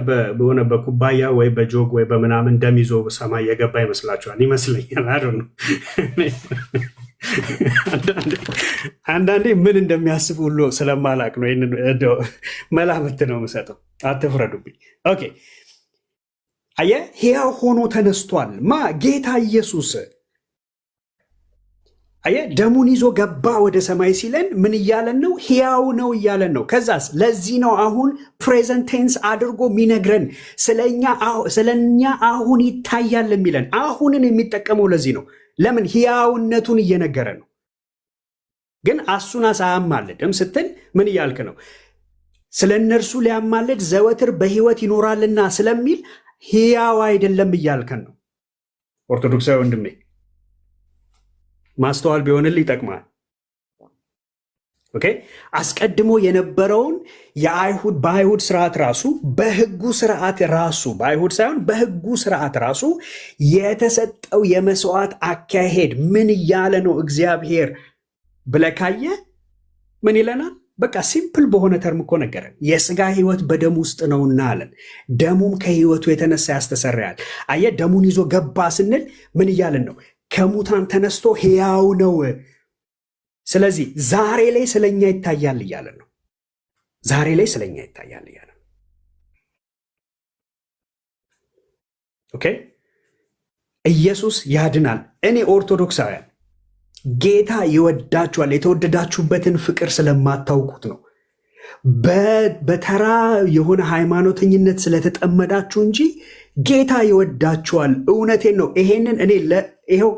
በኩባያ ወይ በጆግ ወይ በምናምን ደም ይዞ ሰማይ የገባ ይመስላችኋል? ይመስለኛል። አይ ዶንት ኖ አንዳንዴ ምን እንደሚያስብ ሁሉ ስለማላቅ ነው ይህንን መላምት ነው የምሰጠው። አትፍረዱብኝ። ኦኬ አየህ፣ ሕያው ሆኖ ተነስቷል። ጌታ ኢየሱስ አየህ፣ ደሙን ይዞ ገባ ወደ ሰማይ ሲለን ምን እያለን ነው? ሕያው ነው እያለን ነው። ከዛስ ለዚህ ነው አሁን ፕሬዘንት ቴንስ አድርጎ የሚነግረን ስለኛ አሁን ይታያል የሚለን። አሁንን የሚጠቀመው ለዚህ ነው። ለምን? ሕያውነቱን እየነገረ ነው። ግን አሱናስ አያማልድም ስትል ምን እያልክ ነው? ስለ እነርሱ ሊያማልድ ዘወትር በሕይወት ይኖራልና ስለሚል ሕያው አይደለም እያልከን ነው። ኦርቶዶክሳዊ ወንድሜ ማስተዋል ቢሆንልህ ይጠቅማል። ኦኬ አስቀድሞ የነበረውን በአይሁድ ስርዓት ራሱ በሕጉ ስርዓት ራሱ በአይሁድ ሳይሆን በሕጉ ስርዓት ራሱ የተሰጠው የመስዋዕት አካሄድ ምን እያለ ነው እግዚአብሔር ብለህ ካየህ ምን ይለናል? በቃ ሲምፕል በሆነ ተርም እኮ ነገረን። የስጋ ሕይወት በደሙ ውስጥ ነውና አለን። ደሙም ከሕይወቱ የተነሳ ያስተሰርያል። አየህ፣ ደሙን ይዞ ገባ ስንል ምን እያለን ነው? ከሙታን ተነስቶ ሕያው ነው። ስለዚህ ዛሬ ላይ ስለኛ ይታያል እያለ ነው። ዛሬ ላይ ስለኛ ይታያል እያለ ነው። ኦኬ፣ ኢየሱስ ያድናል። እኔ ኦርቶዶክሳውያን ጌታ ይወዳችኋል። የተወደዳችሁበትን ፍቅር ስለማታውቁት ነው። በተራ የሆነ ሃይማኖተኝነት ስለተጠመዳችሁ እንጂ ጌታ ይወዳችኋል። እውነቴን ነው። ይሄንን እኔ ይኸው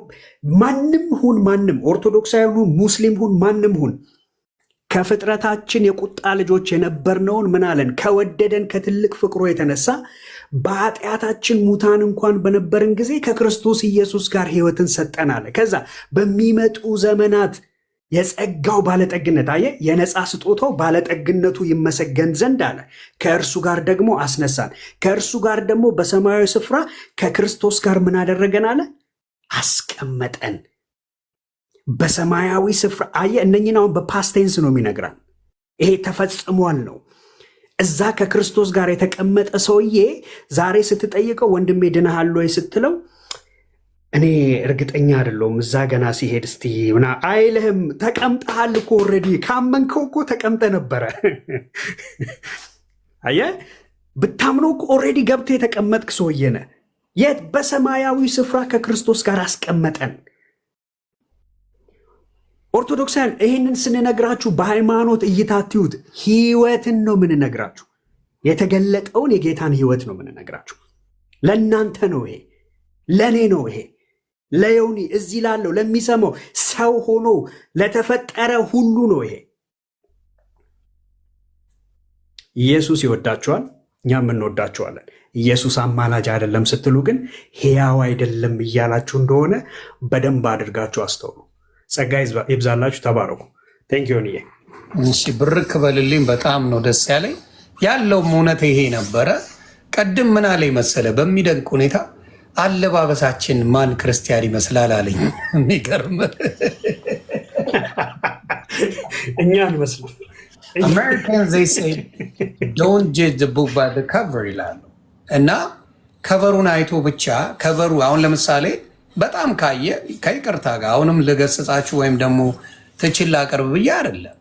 ማንም ሁን ማንም ኦርቶዶክሳዊ ሁን ሙስሊም ሁን ማንም ሁን ከፍጥረታችን የቁጣ ልጆች የነበርነውን ምን አለን? ከወደደን ከትልቅ ፍቅሩ የተነሳ በኃጢአታችን ሙታን እንኳን በነበርን ጊዜ ከክርስቶስ ኢየሱስ ጋር ሕይወትን ሰጠን አለ። ከዛ በሚመጡ ዘመናት የጸጋው ባለጠግነት አየ የነፃ ስጦታው ባለጠግነቱ ይመሰገን ዘንድ አለ ከእርሱ ጋር ደግሞ አስነሳን። ከእርሱ ጋር ደግሞ በሰማያዊ ስፍራ ከክርስቶስ ጋር ምን አደረገን አለ? አስቀመጠን በሰማያዊ ስፍራ። አየ እነኝን አሁን በፓስቴንስ ነው የሚነግራን። ይሄ ተፈጽሟል ነው። እዛ ከክርስቶስ ጋር የተቀመጠ ሰውዬ ዛሬ ስትጠይቀው ወንድሜ ድነሃል ወይ ስትለው እኔ እርግጠኛ አይደለሁም እዛ ገና ሲሄድ እስቲ ምና አይልህም። ተቀምጠሃል እኮ ኦልሬዲ ካመንከው እኮ ተቀምጠ ነበረ። አየ ብታምነው እኮ ኦልሬዲ ገብተህ የተቀመጥክ ሰውዬ ነህ። የት? በሰማያዊ ስፍራ ከክርስቶስ ጋር አስቀመጠን። ኦርቶዶክሳውያን ይህንን ስንነግራችሁ በሃይማኖት እይታ አትዩት። ህይወትን ነው የምንነግራችሁ። የተገለጠውን የጌታን ህይወት ነው የምንነግራችሁ። ለእናንተ ነው ይሄ፣ ለእኔ ነው ይሄ፣ ለየውኒ እዚህ ላለው ለሚሰማው ሰው ሆኖ ለተፈጠረ ሁሉ ነው ይሄ። ኢየሱስ ይወዳችኋል፣ እኛም እንወዳችኋለን። ኢየሱስ አማላጅ አይደለም ስትሉ ግን ሕያው አይደለም እያላችሁ እንደሆነ በደንብ አድርጋችሁ አስተውሉ። ጸጋ ይብዛላችሁ። ተባረኩ። ቴንክ ዩ። እሺ፣ ብርክ በልልኝ። በጣም ነው ደስ ያለኝ። ያለውም እውነት ይሄ ነበረ። ቀድም ምን አለኝ መሰለ በሚደንቅ ሁኔታ አለባበሳችን ማን ክርስቲያን ይመስላል አለኝ። የሚገርም እኛ አንመስልም። Americans they say don't judge the book by the cover ይላሉ። እና ከቨሩን አይቶ ብቻ ከቨሩ አሁን ለምሳሌ በጣም ካየ ከይቅርታ ጋር አሁንም ልገስጻችሁ ወይም ደግሞ ትችል ላቀርብ ብዬ አይደለም።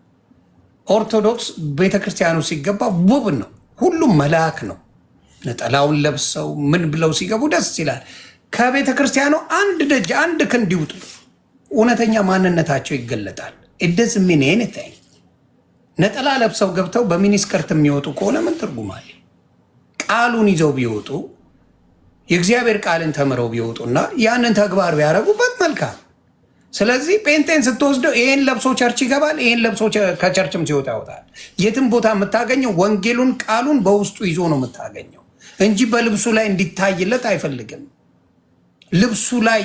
ኦርቶዶክስ ቤተክርስቲያኑ ሲገባ ውብ ነው፣ ሁሉም መልአክ ነው። ነጠላውን ለብሰው ምን ብለው ሲገቡ ደስ ይላል። ከቤተክርስቲያኑ አንድ ደጅ አንድ ክንድ ይውጡ፣ እውነተኛ ማንነታቸው ይገለጣል። it doesn't mean anything። ነጠላ ለብሰው ገብተው በሚኒስከርት የሚወጡ ከሆነ ምን ትርጉም አለ? ቃሉን ይዘው ቢወጡ የእግዚአብሔር ቃልን ተምረው ቢወጡና ያንን ተግባር ቢያደርጉበት መልካም። ስለዚህ ጴንጤን ስትወስደው ይሄን ለብሶ ቸርች ይገባል፣ ይሄን ለብሶ ከቸርችም ሲወጣ ያወጣል። የትም ቦታ የምታገኘው ወንጌሉን ቃሉን በውስጡ ይዞ ነው የምታገኘው እንጂ በልብሱ ላይ እንዲታይለት አይፈልግም። ልብሱ ላይ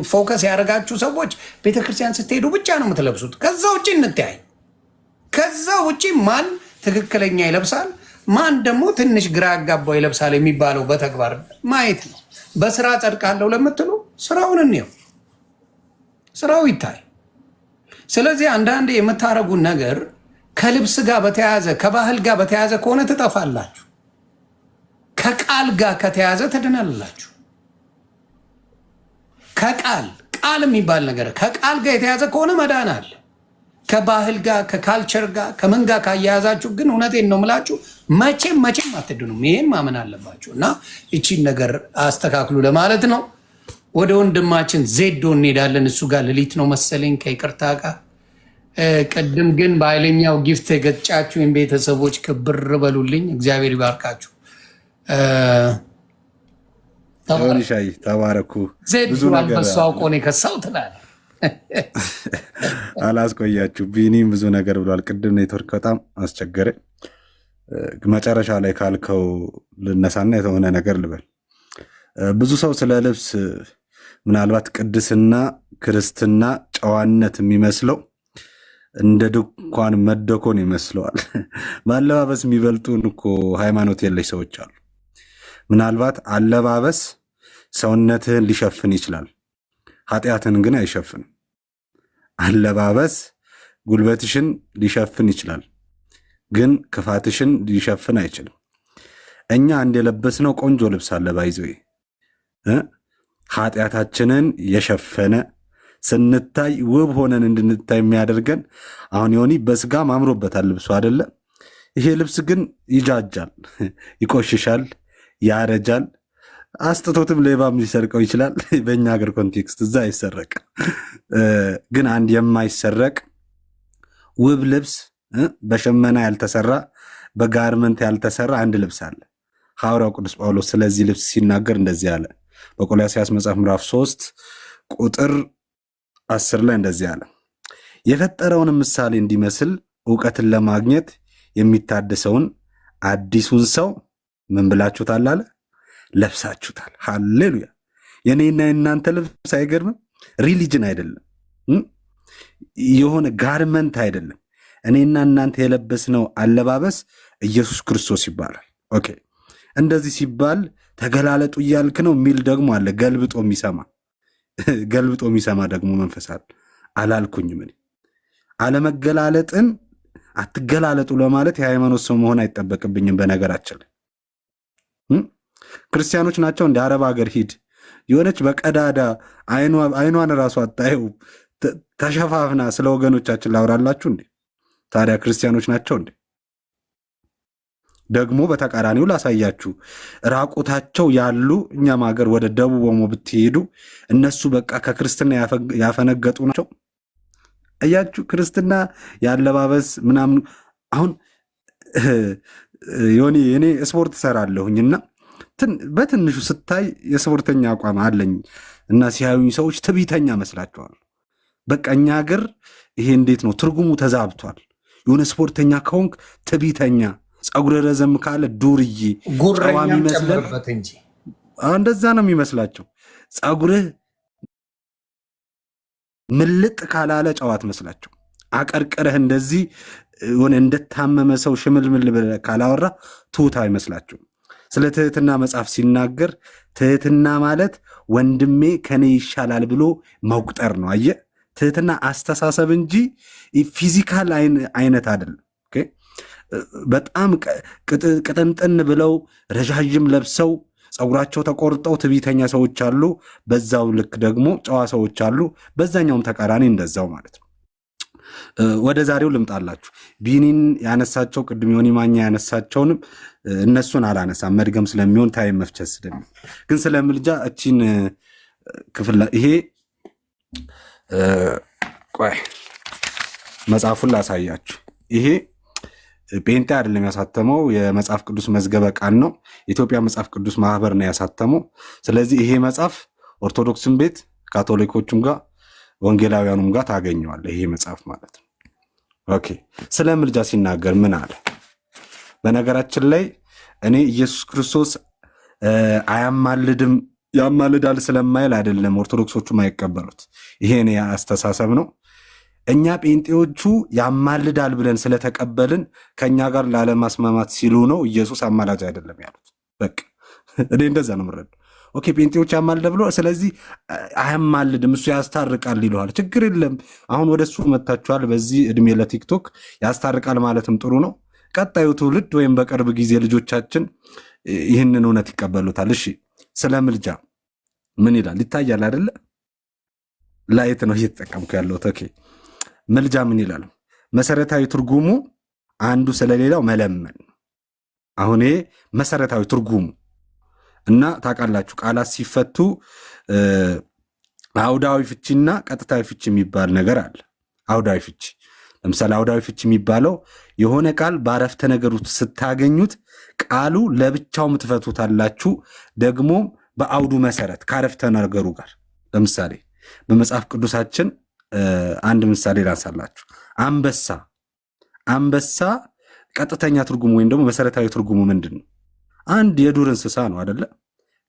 ፎከስ ያደረጋችሁ ሰዎች ቤተክርስቲያን ስትሄዱ ብቻ ነው የምትለብሱት። ከዛ ውጭ እንተያይ። ከዛ ውጭ ማን ትክክለኛ ይለብሳል ማን ደግሞ ትንሽ ግራ አጋባው ይለብሳል የሚባለው በተግባር ማየት ነው። በስራ ጸድቃለሁ ለምትሉ ስራውን እንየው፣ ስራው ይታይ። ስለዚህ አንዳንድ የምታረጉን ነገር ከልብስ ጋር በተያያዘ ከባህል ጋር በተያያዘ ከሆነ ትጠፋላችሁ። ከቃል ጋር ከተያያዘ ትድናላችሁ። ቃል የሚባል ነገር ከቃል ጋር የተያያዘ ከሆነ መዳን አለ። ከባህል ጋር ከካልቸር ጋር ከምን ጋር ካያያዛችሁ ግን እውነቴን ነው የምላችሁ መቼም አትድኑም። ይሄን ማመን አለባችሁ። እና እቺን ነገር አስተካክሉ ለማለት ነው። ወደ ወንድማችን ዜዶ እንሄዳለን። እሱ ጋር ሌሊት ነው መሰለኝ ከይቅርታ ጋር። ቅድም ግን በኃይለኛው ጊፍት የገጫችሁኝ ቤተሰቦች ክብር በሉልኝ። እግዚአብሔር ይባርካችሁ። ሻይ ተባረኩ። ዜዶ አልበሱ አውቆ ነው የከሳው ትላለህ። አላስቆያችሁ። ቢኒም ብዙ ነገር ብሏል። ቅድም ኔትወርክ በጣም አስቸገረ። መጨረሻ ላይ ካልከው ልነሳና የተሆነ ነገር ልበል። ብዙ ሰው ስለ ልብስ ምናልባት ቅድስና፣ ክርስትና፣ ጨዋነት የሚመስለው እንደ ድንኳን መደኮን ይመስለዋል። በአለባበስ የሚበልጡን እኮ ሃይማኖት የለሽ ሰዎች አሉ። ምናልባት አለባበስ ሰውነትህን ሊሸፍን ይችላል፣ ኃጢአትን ግን አይሸፍንም። አለባበስ ጉልበትሽን ሊሸፍን ይችላል፣ ግን ክፋትሽን ሊሸፍን አይችልም። እኛ አንድ የለበስነው ቆንጆ ልብስ አለ ባይዘው ኃጢአታችንን የሸፈነ ስንታይ ውብ ሆነን እንድንታይ የሚያደርገን አሁን ዮኒ በስጋም አምሮበታል ልብሱ አይደለ? ይሄ ልብስ ግን ይጃጃል፣ ይቆሽሻል፣ ያረጃል። አስጥቶትም ሌባም ሊሰርቀው ይችላል። በእኛ ሀገር ኮንቴክስት እዛ አይሰረቅ። ግን አንድ የማይሰረቅ ውብ ልብስ በሸመና ያልተሰራ በጋርመንት ያልተሰራ አንድ ልብስ አለ። ሐዋርያው ቅዱስ ጳውሎስ ስለዚህ ልብስ ሲናገር እንደዚህ አለ። በቆላስይስ መጽሐፍ ምዕራፍ 3 ቁጥር 10 ላይ እንደዚህ አለ። የፈጠረውን ምሳሌ እንዲመስል ዕውቀትን ለማግኘት የሚታደሰውን አዲሱን ሰው ምን ብላችሁታል አለ? ለብሳችሁታል። ሃሌሉያ! የኔና የእናንተ ልብስ አይገርምም? ሪሊጅን አይደለም፣ የሆነ ጋርመንት አይደለም። እኔና እናንተ የለበስነው አለባበስ ኢየሱስ ክርስቶስ ይባላል። ኦኬ፣ እንደዚህ ሲባል ተገላለጡ እያልክ ነው የሚል ደግሞ አለ። ገልብጦ የሚሰማ ደግሞ መንፈስ አለ። አላልኩኝም እኔ። አለመገላለጥን አትገላለጡ ለማለት የሃይማኖት ሰው መሆን አይጠበቅብኝም። በነገራችን ላይ ክርስቲያኖች ናቸው እንደ አረብ ሀገር ሂድ የሆነች በቀዳዳ አይኗን ራሱ አታየው ተሸፋፍና ስለ ወገኖቻችን ላውራላችሁ እንዴ? ታዲያ ክርስቲያኖች ናቸው እንዴ? ደግሞ በተቃራኒው ላሳያችሁ። ራቁታቸው ያሉ እኛም ሀገር ወደ ደቡብ ኦሞ ብትሄዱ እነሱ በቃ ከክርስትና ያፈነገጡ ናቸው። እያችሁ ክርስትና ያለባበስ ምናምን። አሁን ዮኒ እኔ ስፖርት እሰራለሁኝና በትንሹ ስታይ የስፖርተኛ አቋም አለኝ እና ሲያዩኝ ሰዎች ትዕቢተኛ መስላቸዋል። በቃ እኛ ሀገር ይሄ እንዴት ነው ትርጉሙ ተዛብቷል። የሆነ ስፖርተኛ ከሆንክ ትዕቢተኛ፣ ፀጉር ረዘም ካለ ዱርዬ ጨዋ የሚመስለን እንደዛ ነው የሚመስላቸው። ፀጉርህ ምልጥ ካላለ ጨዋት መስላቸው። አቀርቅረህ እንደዚህ ሆነ እንደታመመ ሰው ሽምልምል ብለህ ካላወራ ትሑት አይመስላቸው። ስለ ትህትና መጽሐፍ ሲናገር ትህትና ማለት ወንድሜ ከኔ ይሻላል ብሎ መቁጠር ነው። አየህ፣ ትህትና አስተሳሰብ እንጂ ፊዚካል አይነት አይደለም። በጣም ቅጥንጥን ብለው ረዣዥም ለብሰው ፀጉራቸው ተቆርጠው ትዕቢተኛ ሰዎች አሉ። በዛው ልክ ደግሞ ጨዋ ሰዎች አሉ። በዛኛውም ተቃራኒ እንደዛው ማለት ነው። ወደ ዛሬው ልምጣላችሁ። ቢኒን ያነሳቸው ቅድም ዮኒ ማኛ ያነሳቸውንም እነሱን አላነሳም፣ መድገም ስለሚሆን ታይም መፍቸት ስለሚሆን። ግን ስለ ምልጃ እቺን ክፍል ይሄ ቆይ መጽሐፉን ላሳያችሁ። ይሄ ጴንጤ አይደለም ያሳተመው፣ የመጽሐፍ ቅዱስ መዝገበ ቃል ነው። የኢትዮጵያ መጽሐፍ ቅዱስ ማህበር ነው ያሳተመው። ስለዚህ ይሄ መጽሐፍ ኦርቶዶክስም ቤት ካቶሊኮቹም ጋር ወንጌላውያኑም ጋር ታገኘዋለህ። ይሄ መጽሐፍ ማለት ነው። ኦኬ፣ ስለ ምልጃ ሲናገር ምን አለ? በነገራችን ላይ እኔ ኢየሱስ ክርስቶስ አያማልድም ያማልዳል ስለማይል አይደለም ኦርቶዶክሶቹ ማይቀበሉት። ይሄ እኔ አስተሳሰብ ነው። እኛ ጴንጤዎቹ ያማልዳል ብለን ስለተቀበልን ከኛ ጋር ላለማስማማት ሲሉ ነው ኢየሱስ አማላጅ አይደለም ያሉት። በቃ እኔ እንደዛ ነው የምረዳው። ኦኬ፣ ጴንጤዎች ያማልደ ብሎ ስለዚህ አያማልድም እሱ ያስታርቃል ይለዋል። ችግር የለም። አሁን ወደ እሱ መታችኋል። በዚህ እድሜ ለቲክቶክ ያስታርቃል ማለትም ጥሩ ነው። ቀጣዩ ትውልድ ወይም በቅርብ ጊዜ ልጆቻችን ይህንን እውነት ይቀበሉታል። እሺ፣ ስለ ምልጃ ምን ይላል ይታያል አይደለ? ላይት ነው እየተጠቀምኩ ያለሁት። ኦኬ፣ ምልጃ ምን ይላል? መሰረታዊ ትርጉሙ አንዱ ስለሌላው መለመን። አሁን ይሄ መሰረታዊ ትርጉሙ እና ታውቃላችሁ ቃላት ሲፈቱ አውዳዊ ፍቺና ቀጥታዊ ፍቺ የሚባል ነገር አለ። አውዳዊ ፍቺ ለምሳሌ አውዳዊ ፍቺ የሚባለው የሆነ ቃል በአረፍተ ነገር ውስጥ ስታገኙት ቃሉ ለብቻው ምትፈቱታላችሁ፣ ደግሞ በአውዱ መሰረት ከአረፍተ ነገሩ ጋር። ለምሳሌ በመጽሐፍ ቅዱሳችን አንድ ምሳሌ ላንሳላችሁ። አንበሳ ቀጥተኛ ትርጉሙ ወይም ደግሞ መሰረታዊ ትርጉሙ ምንድን ነው? አንድ የዱር እንስሳ ነው አይደለ?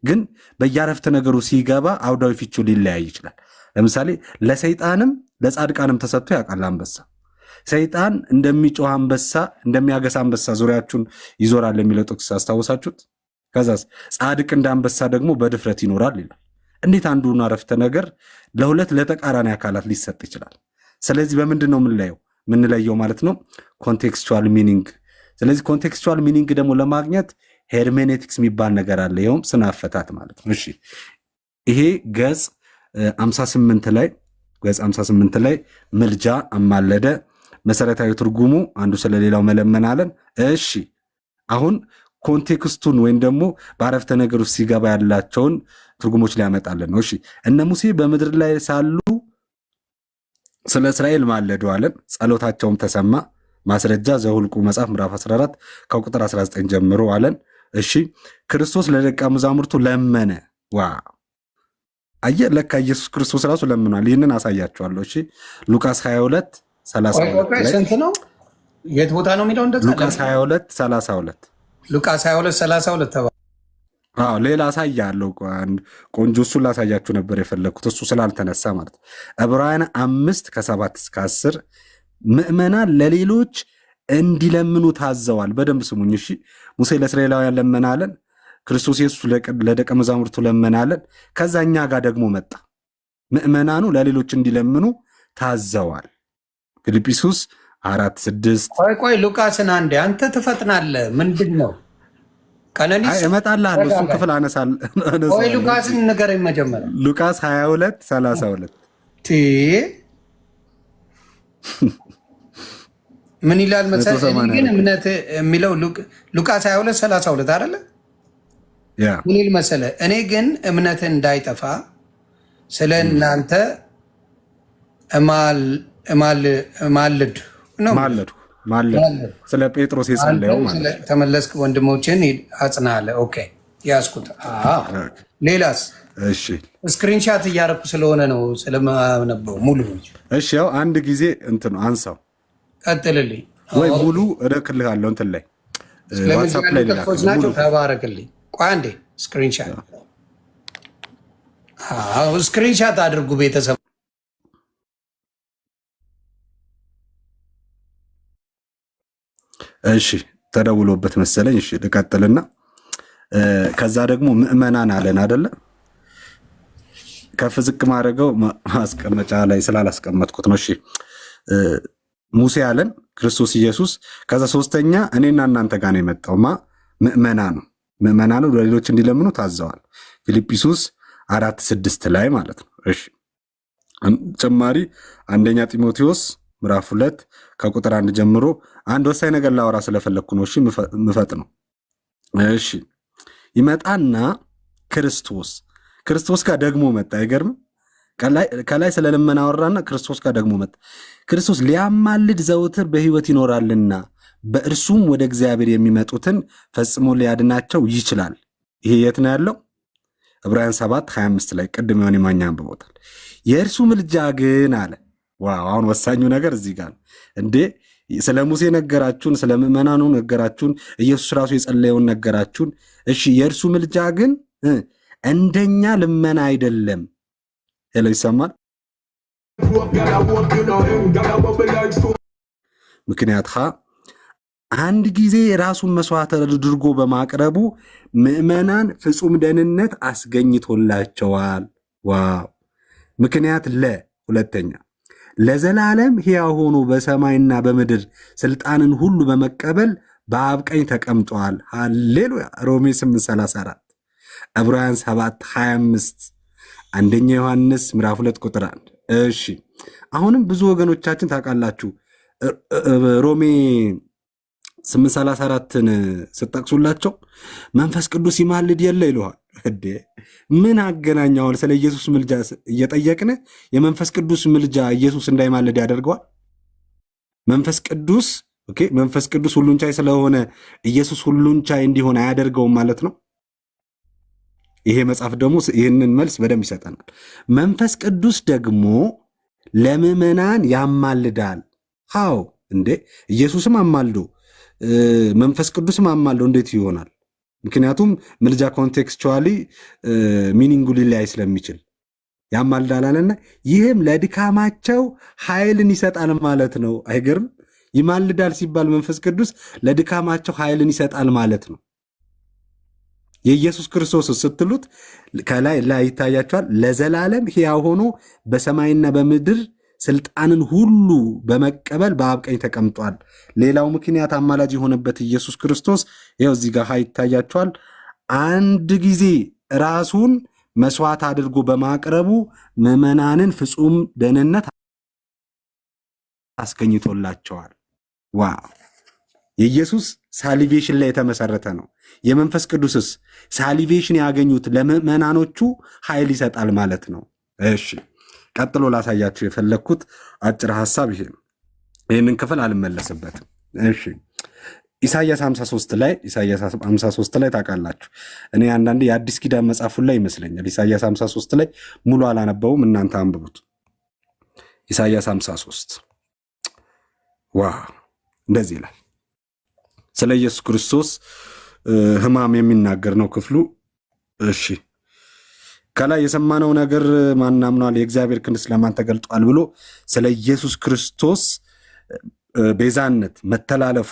ግን በየአረፍተ ነገሩ ሲገባ አውዳዊ ፍቺው ሊለያይ ይችላል። ለምሳሌ ለሰይጣንም ለጻድቃንም ተሰጥቶ ያውቃል አንበሳ። ሰይጣን እንደሚጮህ አንበሳ እንደሚያገሳ አንበሳ ዙሪያችሁን ይዞራል የሚለው ጥቅስ አስታውሳችሁት? ከዛስ ጻድቅ እንደ አንበሳ ደግሞ በድፍረት ይኖራል ይላል። እንዴት አንዱን አረፍተ ነገር ለሁለት ለተቃራኒ አካላት ሊሰጥ ይችላል? ስለዚህ በምንድን ነው ምንለየው ማለት ነው? ኮንቴክስቹዋል ሚኒንግ። ስለዚህ ኮንቴክስቹዋል ሚኒንግ ደግሞ ለማግኘት ሄርሜኔቲክስ የሚባል ነገር አለ። ይኸውም ስነ አፈታት ማለት ነው። እሺ፣ ይሄ ገጽ 58 ላይ ገጽ 58 ላይ ምልጃ አማለደ መሰረታዊ ትርጉሙ አንዱ ስለሌላው መለመን አለን። እሺ አሁን ኮንቴክስቱን ወይም ደግሞ በአረፍተ ነገር ውስጥ ሲገባ ያላቸውን ትርጉሞች ሊያመጣልን ነው። እሺ እነ ሙሴ በምድር ላይ ሳሉ ስለ እስራኤል ማለዱ አለን። ጸሎታቸውም ተሰማ። ማስረጃ ዘኍልቍ መጽሐፍ ምዕራፍ 14 ከቁጥር 19 ጀምሮ አለን። እሺ ክርስቶስ ለደቀ መዛሙርቱ ለመነ። አየህ ለካ ኢየሱስ ክርስቶስ ራሱ ለምኗል። ይህንን አሳያቸዋለሁ። እሺ ሉቃስ 22 32 ስንት ነው? የት ቦታ ነው የሚለው? እንደዛ ሉቃስ 22 32 ሉቃስ 22 32 ተባለ። ሌላ አሳያለሁ። ቆንጆ እሱን ላሳያችሁ ነበር የፈለግኩት እሱ ስላልተነሳ ማለት ነው። ዕብራውያን 5 ከ7 እስከ 10 ምዕመናን ለሌሎች እንዲለምኑ ታዘዋል። በደንብ ስሙኝ እሺ። ሙሴ ለእስራኤላውያን ለመናለን። ክርስቶስ ኢየሱስ ለደቀ መዛሙርቱ ለመናለን። ከዛ እኛ ጋር ደግሞ መጣ። ምዕመናኑ ለሌሎች እንዲለምኑ ታዘዋል። ፊልጵስዩስ 4:6 ቆይ ሉቃስን አንዴ አንተ ትፈጥናለህ። ምንድን ነው ቀነኒስ? እመጣልሃለሁ። እሱን ክፍል አነሳለሁ። ቆይ ሉቃስን ንገረኝ መጀመሪያ። ሉቃስ 22 32 ምን ይላል መሰለህ? ግን እምነት የሚለው ሉቃስ 22 32 አይደለ? ምን ይል መሰለህ? እኔ ግን እምነት እንዳይጠፋ ስለ እናንተ ማልድ ስለ ጴጥሮስ የጸለየው ማለት ተመለስክ ወንድሞችን አጽና አለ። ኦኬ ያስኩት። ሌላስ? እሺ ስክሪንሻት እያደረኩ ስለሆነ ነው ስለማነበው ሙሉ። እሺ ያው አንድ ጊዜ እንትን አንሳው ቀጥልልኝ ወይ ሙሉ እልክልሃለሁ እንትን ላይ ዋትስአፕ ላይ ናቸው። ተባረክልኝ። ቆይ አንዴ ስክሪንሻት አድርጉ ቤተሰብ። እሺ ተደውሎበት መሰለኝ። እሺ ልቀጥልና ከዛ ደግሞ ምዕመናን አለን አይደለ? ከፍ ዝቅ ማድረገው ማስቀመጫ ላይ ስላላስቀመጥኩት ነው። እሺ ሙሴ አለን፣ ክርስቶስ ኢየሱስ። ከዛ ሶስተኛ እኔና እናንተ ጋር ነው የመጣው ምዕመናኑ ለሌሎች እንዲለምኑ ታዘዋል። ፊልጵስዩስ 4:6 ላይ ማለት ነው። እሺ ጭማሪ አንደኛ ጢሞቴዎስ ምዕራፍ 2 ከቁጥር 1 ጀምሮ አንድ ወሳኝ ነገር ላወራ ስለፈለግኩ ነው። እሺ ምፈጥነው። እሺ ይመጣና ክርስቶስ ጋር ደግሞ መጣ። አይገርም? ከላይ ስለ ልመና አወራና ክርስቶስ ጋር ደግሞ መጣ። ክርስቶስ ሊያማልድ ዘውትር በሕይወት ይኖራልና በእርሱም ወደ እግዚአብሔር የሚመጡትን ፈጽሞ ሊያድናቸው ይችላል። ይሄ የት ነው ያለው? ዕብራውያን 7:25 ላይ ቅድም የሆነ ማኛ አንብቦታል። የእርሱ ምልጃ ግን አለ። አሁን ወሳኙ ነገር እዚህ ጋር ነው እንዴ። ስለ ሙሴ ነገራችሁን፣ ስለ ምዕመናኑ ነገራችሁን፣ ኢየሱስ ራሱ የጸለየውን ነገራችሁን። እሺ የእርሱ ምልጃ ግን እንደኛ ልመና አይደለም። ሄሎ ይሰማል? ምክንያት አንድ ጊዜ ራሱን መስዋዕት አድርጎ በማቅረቡ ምዕመናን ፍጹም ደህንነት አስገኝቶላቸዋል። ምክንያት ሁለተኛ ለዘላለም ሕያው ሆኖ በሰማይና በምድር ስልጣንን ሁሉ በመቀበል በአብ ቀኝ ተቀምጧል። ሃሌሉያ። ሮሜ 8:34 ዕብራውያን 7:25 አንደኛ ዮሐንስ ምዕራፍ 2 ቁጥር 1። እሺ አሁንም ብዙ ወገኖቻችን ታውቃላችሁ ሮሜ 8:34ን ስጠቅሱላቸው መንፈስ ቅዱስ ይማልድ የለ ይለዋል። ምን አገናኛውን? ስለ ኢየሱስ ምልጃ እየጠየቅን የመንፈስ ቅዱስ ምልጃ ኢየሱስ እንዳይማልድ ያደርገዋል? መንፈስ ቅዱስ ሁሉን ቻይ ስለሆነ ኢየሱስ ሁሉን ቻይ እንዲሆን አያደርገውም ማለት ነው? ይሄ መጽሐፍ ደግሞ ይህንን መልስ በደንብ ይሰጠናል። መንፈስ ቅዱስ ደግሞ ለምዕመናን ያማልዳል። እንዴ ኢየሱስም አማልዶ መንፈስ ቅዱስም አማልዶ እንዴት ይሆናል? ምክንያቱም ምልጃ ኮንቴክስቹዋሊ ሚኒንጉ ሊለያይ ስለሚችል ያማልዳል አለና ይህም ለድካማቸው ኃይልን ይሰጣል ማለት ነው። አይገርም? ይማልዳል ሲባል መንፈስ ቅዱስ ለድካማቸው ኃይልን ይሰጣል ማለት ነው። የኢየሱስ ክርስቶስ ስትሉት ከላይ ይታያቸዋል። ለዘላለም ሕያው ሆኖ በሰማይና በምድር ስልጣንን ሁሉ በመቀበል በአብ ቀኝ ተቀምጧል። ሌላው ምክንያት አማላጅ የሆነበት ኢየሱስ ክርስቶስ ይኸው እዚህ ጋር ይታያቸዋል። አንድ ጊዜ ራሱን መስዋዕት አድርጎ በማቅረቡ ምዕመናንን ፍጹም ደህንነት አስገኝቶላቸዋል። ዋው! የኢየሱስ ሳሊቬሽን ላይ የተመሰረተ ነው። የመንፈስ ቅዱስስ ሳሊቬሽን ያገኙት ለምዕመናኖቹ ኃይል ይሰጣል ማለት ነው። እሺ ቀጥሎ ላሳያችሁ የፈለግኩት አጭር ሐሳብ ይሄ ነው። ይህንን ክፍል አልመለስበትም። እሺ ኢሳያስ 53 ላይ ታውቃላችሁ። እኔ አንዳንዴ የአዲስ ኪዳን መጽሐፉን ላይ ይመስለኛል። ኢሳያስ 53 ላይ ሙሉ አላነበውም፣ እናንተ አንብቡት። ኢሳያስ 53 እንደዚህ ይላል። ስለ ኢየሱስ ክርስቶስ ሕማም የሚናገር ነው ክፍሉ። እሺ ከላይ የሰማነው ነገር ማን አምኗል? የእግዚአብሔር ክንድ ለማን ተገልጧል? ብሎ ስለ ኢየሱስ ክርስቶስ ቤዛነት መተላለፉ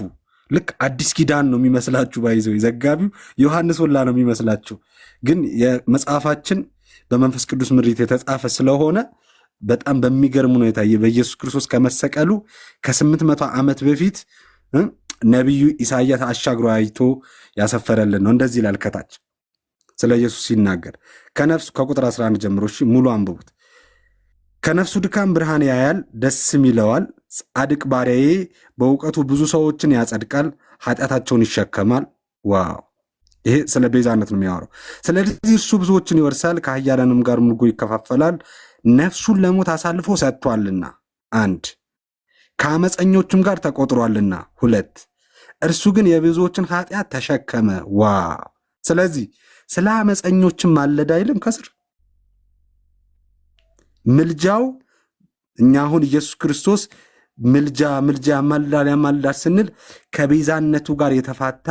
ልክ አዲስ ኪዳን ነው የሚመስላችሁ። ባይዘው ዘጋቢው ዮሐንስ ወላ ነው የሚመስላችሁ። ግን የመጽሐፋችን በመንፈስ ቅዱስ ምሪት የተጻፈ ስለሆነ በጣም በሚገርም ሁኔታ በኢየሱስ ክርስቶስ ከመሰቀሉ ከ800 ዓመት በፊት ነቢዩ ኢሳያስ አሻግሮ አይቶ ያሰፈረልን ነው። እንደዚህ ይላል ከታች ስለ ኢየሱስ ሲናገር ከነፍሱ ከቁጥር 11 ጀምሮ ሙሉ አንብቡት። ከነፍሱ ድካም ብርሃን ያያል፣ ደስም ይለዋል። ጻድቅ ባሪያዬ በእውቀቱ ብዙ ሰዎችን ያጸድቃል፣ ኃጢአታቸውን ይሸከማል። ዋው! ይሄ ስለ ቤዛነት ነው የሚያወራው። ስለዚህ እርሱ ብዙዎችን ይወርሳል፣ ከኃያላንም ጋር ምርኮ ይከፋፈላል። ነፍሱን ለሞት አሳልፎ ሰጥቷልና፣ 1 ከአመፀኞችም ጋር ተቆጥሯልና፣ 2 እርሱ ግን የብዙዎችን ኃጢአት ተሸከመ። ዋው! ስለዚህ ስለ አመፀኞችም ማለድ አይልም ከስር ምልጃው። እኛ አሁን ኢየሱስ ክርስቶስ ምልጃ ያማልዳል ስንል ከቤዛነቱ ጋር የተፋታ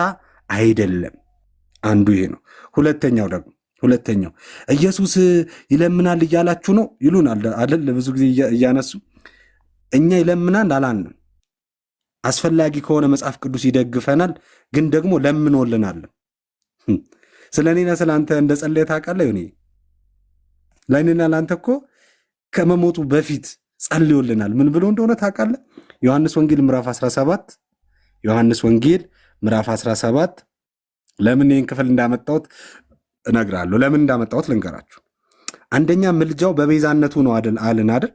አይደለም። አንዱ ይሄ ነው። ሁለተኛው ኢየሱስ ይለምናል እያላችሁ ነው ይሉናል አይደል? ብዙ ጊዜ እያነሱ እኛ ይለምናል አላልንም። አስፈላጊ ከሆነ መጽሐፍ ቅዱስ ይደግፈናል፣ ግን ደግሞ ለምኖልናል። ስለ እኔና ስለ አንተ እንደ ጸለየ ታውቃለህ? እኔ ለእኔና ለአንተ እኮ ከመሞቱ በፊት ጸልዮልናል። ምን ብሎ እንደሆነ ታውቃለህ? ዮሐንስ ወንጌል ምዕራፍ 17 ለምን ይህን ክፍል እንዳመጣሁት እነግራለሁ። ለምን እንዳመጣሁት ልንገራችሁ። አንደኛ ምልጃው በቤዛነቱ ነው አልን አይደል?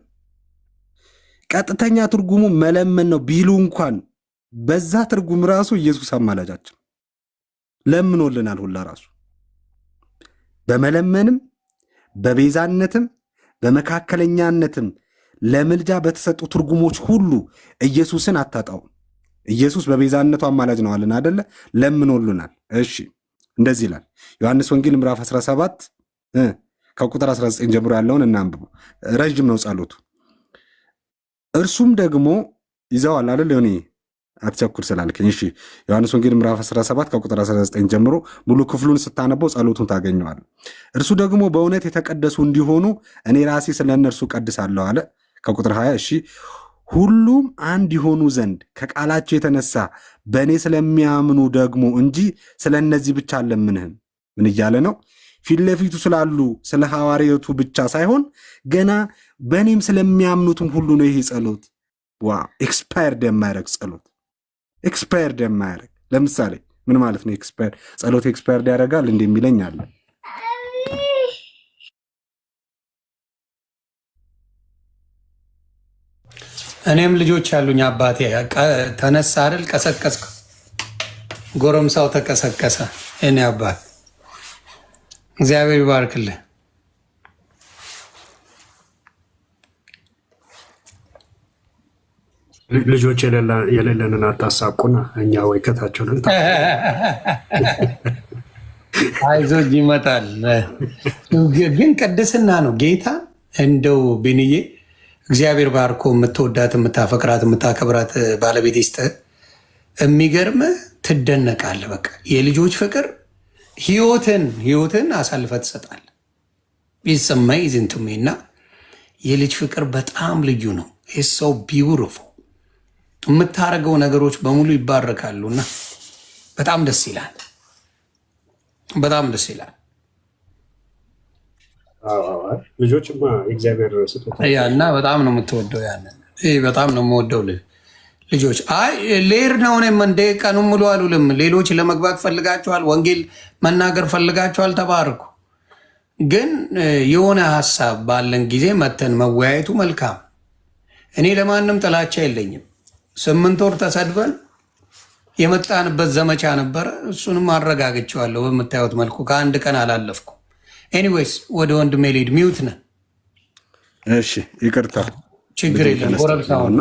ቀጥተኛ ትርጉሙ መለመን ነው ቢሉ እንኳን በዛ ትርጉም ራሱ ኢየሱስ አማላጃችን ለምኖልናል ሁላ ራሱ በመለመንም በቤዛነትም በመካከለኛነትም ለምልጃ በተሰጡ ትርጉሞች ሁሉ ኢየሱስን አታጣው። ኢየሱስ በቤዛነቱ አማላጅ ነው አለን አይደለ? ለምኖልናል። እሺ እንደዚህ ይላል ዮሐንስ ወንጌል ምዕራፍ 17 ከቁጥር 19 ጀምሮ ያለውን እናንብቡ። ረጅም ነው ጸሎቱ። እርሱም ደግሞ ይዘዋል አይደል? ዮኒ አትቸኩር ስላልከኝ። እሺ ዮሐንስ ወንጌል ምዕራፍ 17 ከቁጥር 19 ጀምሮ ሙሉ ክፍሉን ስታነበው ጸሎቱን ታገኘዋል። እርሱ ደግሞ በእውነት የተቀደሱ እንዲሆኑ እኔ ራሴ ስለ እነርሱ ቀድሳለሁ አለ። ከቁጥር 20 እሺ ሁሉም አንድ ይሆኑ ዘንድ ከቃላቸው የተነሳ በእኔ ስለሚያምኑ ደግሞ እንጂ ስለ እነዚህ ብቻ አልለምንህም። ምን እያለ ነው? ፊት ለፊቱ ስላሉ ስለ ሐዋርያቱ ብቻ ሳይሆን ገና በእኔም ስለሚያምኑትም ሁሉ ነው ይሄ ጸሎት። ኤክስፓየርድ የማያደርግ ጸሎት። ኤክስፓየርድ የማያደርግ ለምሳሌ ምን ማለት ነው? ጸሎት ኤክስፓየርድ ያደርጋል እንደሚለኝ አለ። እኔም ልጆች ያሉኝ አባቴ ተነሳ አይደል? ቀሰቀስኩ። ጎረምሳው ተቀሰቀሰ። እኔ አባት እግዚአብሔር ይባርክልህ። ልጆች የሌለንን አታሳቁና እኛ ወይ ከታቸውን አይዞህ ይመጣል። ግን ቅድስና ነው ጌታ። እንደው ቢንዬ እግዚአብሔር ባርኮ የምትወዳት የምታፈቅራት የምታከብራት ባለቤት ይስጥህ። የሚገርምህ ትደነቃለህ። በቃ የልጆች ፍቅር ህይወትን አሳልፈ ትሰጣለህ። ይሰማይ ዝንቱሜ እና የልጅ ፍቅር በጣም ልዩ ነው። ሰው ቢውርፉ የምታደርገው ነገሮች በሙሉ ይባረካሉና በጣም ደስ ይላል። በጣም ደስ ይላል። ልጆችማ የእግዚአብሔር ስጦታ እና በጣም ነው የምትወደው። ያንን በጣም ነው የምወደው ልጆች። አይ ሌር ነው። እኔም እንደ ቀኑን ሙሉ አሉልም። ሌሎች ለመግባት ፈልጋችኋል፣ ወንጌል መናገር ፈልጋችኋል፣ ተባርኩ። ግን የሆነ ሀሳብ ባለን ጊዜ መተን መወያየቱ መልካም። እኔ ለማንም ጥላቻ የለኝም። 8 ወር ተሰድበን የመጣንበት ዘመቻ ነበረ። እሱንም አረጋግጬዋለሁ በምታዩት መልኩ ከአንድ ቀን አላለፍኩም። ኤኒዌይስ ወደ ወንድሜ ልሂድ። ሚውት ነህ? እሺ ይቅርታ፣ ችግር የለም። ጎረብታውን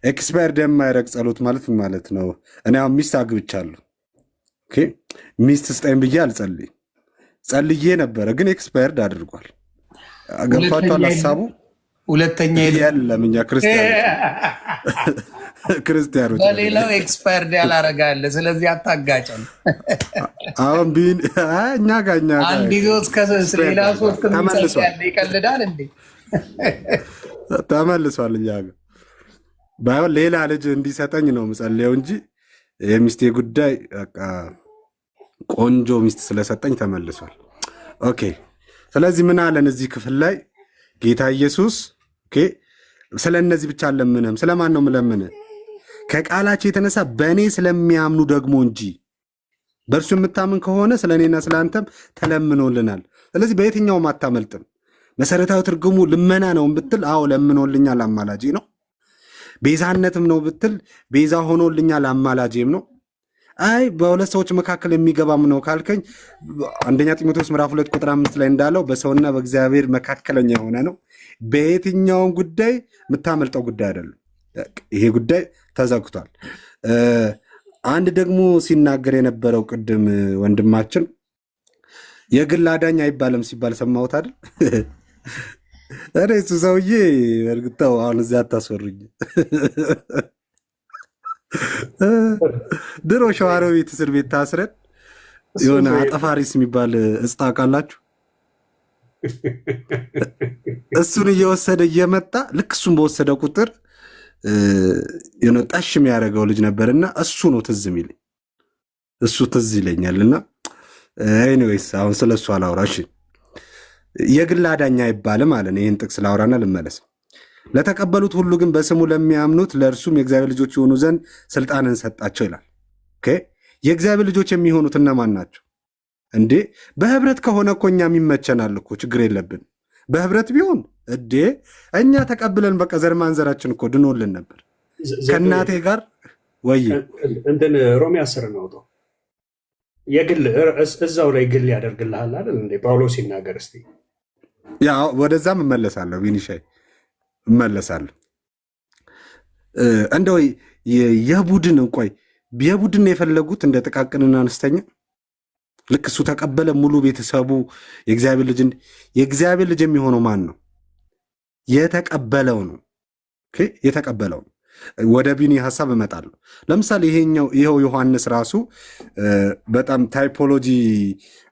ኤክስፓየርድ የማይረግ ጸሎት ማለት ነው። እኔ አሁን ሚስት አግብቻለሁ። ሚስት ስጠኝ ብዬ አልጸልይ ጸልዬ ነበረ፣ ግን ኤክስፓየርድ አድርጓል። ገብቷችኋል ሀሳቡ? ሁለተኛ የለም እኛ ክርስቲያኖች በሌላው ኤክስፓየርድ ያላረጋለ። ስለዚህ አታጋጨን። አሁን እኛ ጋር አንድ ይዞ ሌላ ሶስት ይቀልዳል እንዴ? ተመልሷል። እኛ ጋር ባይሆን ሌላ ልጅ እንዲሰጠኝ ነው ምጸልየው እንጂ የሚስቴ ጉዳይ በቃ ቆንጆ ሚስት ስለሰጠኝ ተመልሷል። ኦኬ። ስለዚህ ምን አለን እዚህ ክፍል ላይ ጌታ ኢየሱስ ስለ እነዚህ ብቻ አልለምንም። ስለማን ነው ምለምን? ከቃላቸው የተነሳ በእኔ ስለሚያምኑ ደግሞ እንጂ በእርሱ የምታምን ከሆነ ስለ እኔና ስለ አንተም ተለምኖልናል። ስለዚህ በየትኛውም አታመልጥም። መሰረታዊ ትርጉሙ ልመና ነው ብትል፣ አዎ ለምኖልኛል አማላጄ ነው። ቤዛነትም ነው ብትል፣ ቤዛ ሆኖልኛል አማላጄም ነው። አይ በሁለት ሰዎች መካከል የሚገባም ነው ካልከኝ አንደኛ ጢሞቴዎስ ምዕራፍ 2 ቁጥር 5 ላይ እንዳለው በሰውና በእግዚአብሔር መካከለኛ የሆነ ነው። በየትኛውም ጉዳይ የምታመልጠው ጉዳይ አይደለም። ይሄ ጉዳይ ተዘግቷል። አንድ ደግሞ ሲናገር የነበረው ቅድም ወንድማችን የግል አዳኝ አይባልም ሲባል ሰማሁት አይደል? እሱ ሰውዬ እርግጠው አሁን እዚያ አታስወሩኝ። ድሮ ሸዋሮቢት እስር ቤት ታስረን የሆነ አጠፋሪስ የሚባል እጽ ታውቃላችሁ? እሱን እየወሰደ እየመጣ ልክ እሱን በወሰደ ቁጥር ጠሽ የሚያደርገው ልጅ ነበርና እሱ ነው ትዝ የሚለኝ። እሱ ትዝ ይለኛልና ኤኒዌይስ አሁን ስለ እሱ አላውራ። እሺ የግል አዳኝ አይባልም አለን። ይህን ጥቅስ ላውራና ልመለስ። ለተቀበሉት ሁሉ ግን በስሙ ለሚያምኑት ለእርሱም የእግዚአብሔር ልጆች የሆኑ ዘንድ ስልጣንን ሰጣቸው ይላል። የእግዚአብሔር ልጆች የሚሆኑት እነማን ናቸው እንዴ? በህብረት ከሆነ እኮ እኛም ይመቸናል እኮ፣ ችግር የለብን። በህብረት ቢሆን እዴ እኛ ተቀብለን በቃ ዘር ማንዘራችን እኮ ድኖልን ነበር ከእናቴ ጋር። ወይ እንትን ሮሜ 10 ነው የግል እዛው ላይ ግል ያደርግልሃል አይደል እንዴ? ጳውሎስ ሲናገር እስቲ ያው ወደዛም እመለሳለሁ። ቢኒሻይ እመለሳለሁ። እንደው የቡድን የቡድን የፈለጉት እንደ ጥቃቅንና አነስተኛ ልክ እሱ ተቀበለ ሙሉ ቤተሰቡ የእግዚአብሔር ልጅ የሚሆነው ማን ነው? የተቀበለው ነው። የተቀበለው ነው። ወደ ቢኒ ሀሳብ እመጣለሁ። ለምሳሌ ይኸው ዮሐንስ ራሱ በጣም ታይፖሎጂ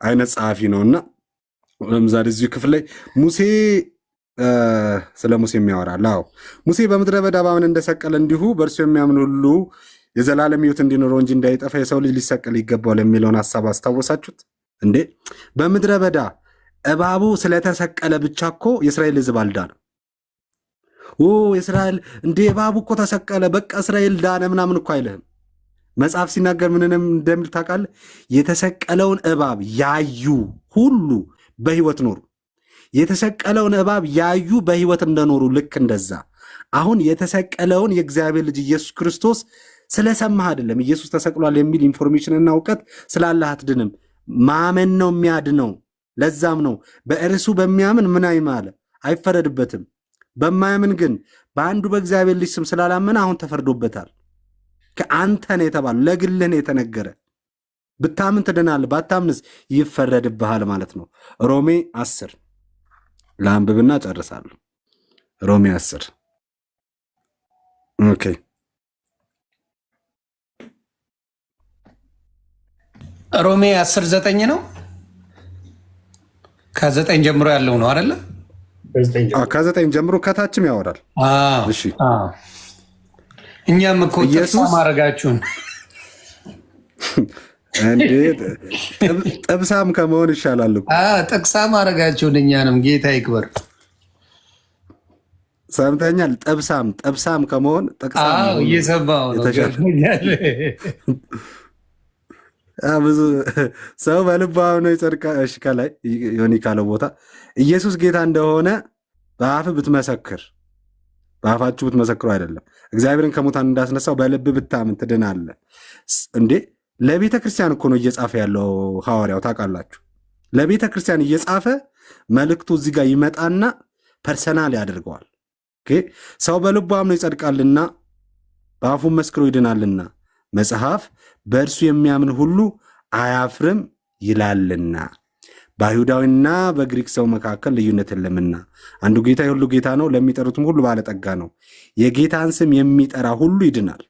አይነት ጸሐፊ ነውና ለምሳሌ እዚሁ ክፍል ላይ ስለ ሙሴ የሚያወራል። አዎ ሙሴ በምድረ በዳ በአምን እንደሰቀለ እንዲሁ በእርሱ የሚያምን ሁሉ የዘላለም ሕይወት እንዲኖረው እንጂ እንዳይጠፋ የሰው ልጅ ሊሰቀል ይገባዋል የሚለውን ሀሳብ አስታወሳችሁት እንዴ? በምድረ በዳ እባቡ ስለተሰቀለ ብቻ እኮ የእስራኤል ሕዝብ አልዳነም። የእስራኤል እንዴ እባቡ እኮ ተሰቀለ በቃ እስራኤል ዳነ ምናምን እኮ አይልህም። መጽሐፍ ሲናገር ምንንም እንደሚል ታውቃለህ? የተሰቀለውን እባብ ያዩ ሁሉ በሕይወት ኖሩ። የተሰቀለውን እባብ ያዩ በሕይወት እንደኖሩ ልክ እንደዛ አሁን የተሰቀለውን የእግዚአብሔር ልጅ ኢየሱስ ክርስቶስ ስለሰማህ አይደለም። ኢየሱስ ተሰቅሏል የሚል ኢንፎርሜሽንና እውቀት ስላለህ አትድንም። ማመን ነው የሚያድነው። ለዛም ነው በእርሱ በሚያምን ምን አይማለ አይፈረድበትም። በማያምን ግን በአንዱ በእግዚአብሔር ልጅ ስም ስላላመነ አሁን ተፈርዶበታል። ከአንተ ነው የተባለው፣ ለግልህ ነው የተነገረ። ብታምን ትድናለህ፣ ባታምንስ ይፈረድብሃል ማለት ነው። ሮሜ 10 ለአንብብና ጨርሳለሁ። ሮሜ 10 ኦኬ። ሮሜ 10:9 ነው። ከ9 ጀምሮ ያለው ነው አይደለ? ከ9 ጀምሮ ከታችም ያወራል። እሺ እኛም እኮ ጥቅሳ ማድረጋችሁን ጥብሳም ከመሆን ይሻላል እኮ። ጥቅሳ ማድረጋችሁን እኛንም ጌታ ይክበር። ሰምተኛል። ጥብሳም ከመሆን እየሰማሁ ነው። ብዙ ሰው በልቡ አምኖ ይጸድቃል። እሺ ከላይ ዮኒ ካለው ቦታ ኢየሱስ ጌታ እንደሆነ በአፍ ብትመሰክር በአፋችሁ ብትመሰክሩ አይደለም እግዚአብሔርን ከሙታን እንዳስነሳው በልብ ብታምን ትድናለህ እንዴ። ለቤተ ክርስቲያን እኮ ነው እየጻፈ ያለው ሐዋርያው ታውቃላችሁ። ለቤተ ክርስቲያን እየጻፈ መልእክቱ እዚህ ጋር ይመጣና ፐርሰናል ያደርገዋል። ሰው በልቡ አምኖ ይጸድቃልና በአፉም መስክሮ ይድናልና መጽሐፍ በእርሱ የሚያምን ሁሉ አያፍርም ይላልና በአይሁዳዊና በግሪክ ሰው መካከል ልዩነት የለምና አንዱ ጌታ የሁሉ ጌታ ነው፣ ለሚጠሩትም ሁሉ ባለጠጋ ነው። የጌታን ስም የሚጠራ ሁሉ ይድናል።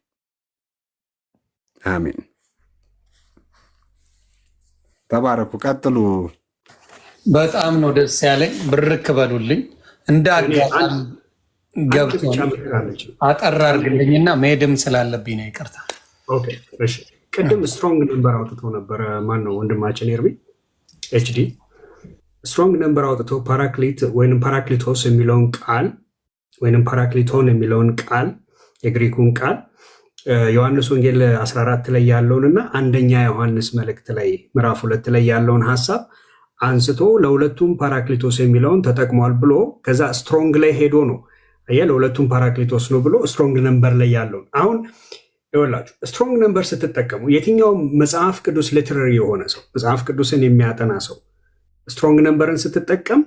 አሜን። ተባረኩ። ቀጥሉ። በጣም ነው ደስ ያለኝ። ብርክ በሉልኝ። እንደ አጋጣሚ ገብቶ አጠር አድርግልኝና መሄድም ስላለብኝ ነው። ይቅርታ። ቅድም ስትሮንግ ነምበር አውጥቶ ነበረ። ማን ነው ወንድማችን ኤርሚ ኤችዲ ስትሮንግ ነምበር አውጥቶ ፓራክሊት ወይም ፓራክሊቶስ የሚለውን ቃል ወይም ፓራክሊቶን የሚለውን ቃል የግሪኩን ቃል ዮሐንስ ወንጌል 14 ላይ ያለውንና አንደኛ ዮሐንስ መልእክት ላይ ምዕራፍ 2 ላይ ያለውን ሐሳብ አንስቶ ለሁለቱም ፓራክሊቶስ የሚለውን ተጠቅሟል ብሎ ከዛ ስትሮንግ ላይ ሄዶ ነው ለሁለቱም ፓራክሊቶስ ነው ብሎ ስትሮንግ ነምበር ላይ ያለውን አሁን ይወላችሁ ስትሮንግ ነምበር ስትጠቀሙ የትኛው መጽሐፍ ቅዱስ ሊትራሪ የሆነ ሰው መጽሐፍ ቅዱስን የሚያጠና ሰው ስትሮንግ ነምበርን ስትጠቀም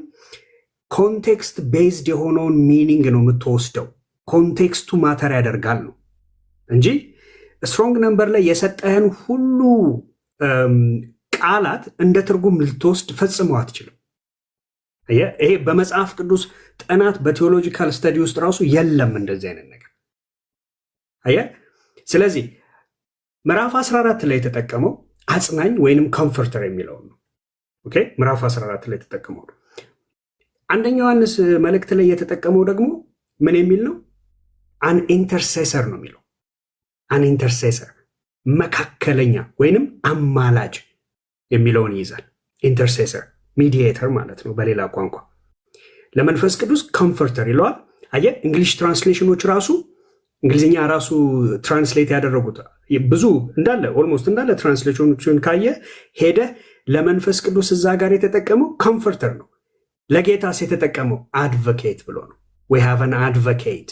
ኮንቴክስት ቤዝድ የሆነውን ሚኒንግ ነው የምትወስደው። ኮንቴክስቱ ማተር ያደርጋል ነው እንጂ ስትሮንግ ነምበር ላይ የሰጠህን ሁሉ ቃላት እንደ ትርጉም ልትወስድ ፈጽሞ አትችልም። ይሄ በመጽሐፍ ቅዱስ ጥናት በቴዎሎጂካል ስተዲ ውስጥ ራሱ የለም እንደዚህ አይነት ነገር። ስለዚህ ምዕራፍ 14 ላይ የተጠቀመው አጽናኝ ወይንም ኮምፎርተር የሚለው ነው። ምዕራፍ 14 ላይ የተጠቀመው ነው። አንደኛ ዮሐንስ መልእክት ላይ የተጠቀመው ደግሞ ምን የሚል ነው? አን ኢንተርሴሰር ነው የሚለው። አን ኢንተርሴሰር መካከለኛ ወይንም አማላጅ የሚለውን ይይዛል። ኢንተርሴሰር ሚዲዬተር ማለት ነው በሌላ ቋንቋ። ለመንፈስ ቅዱስ ኮምፎርተር ይለዋል። አየህ እንግሊሽ ትራንስሌሽኖች ራሱ እንግሊዝኛ ራሱ ትራንስሌት ያደረጉት ብዙ እንዳለ ኦልሞስት እንዳለ ትራንስሌሽኖችን ካየ ሄደ ለመንፈስ ቅዱስ እዛ ጋር የተጠቀመው ኮምፎርተር ነው። ለጌታስ የተጠቀመው አድቮኬት ብሎ ነው። we have an advocate።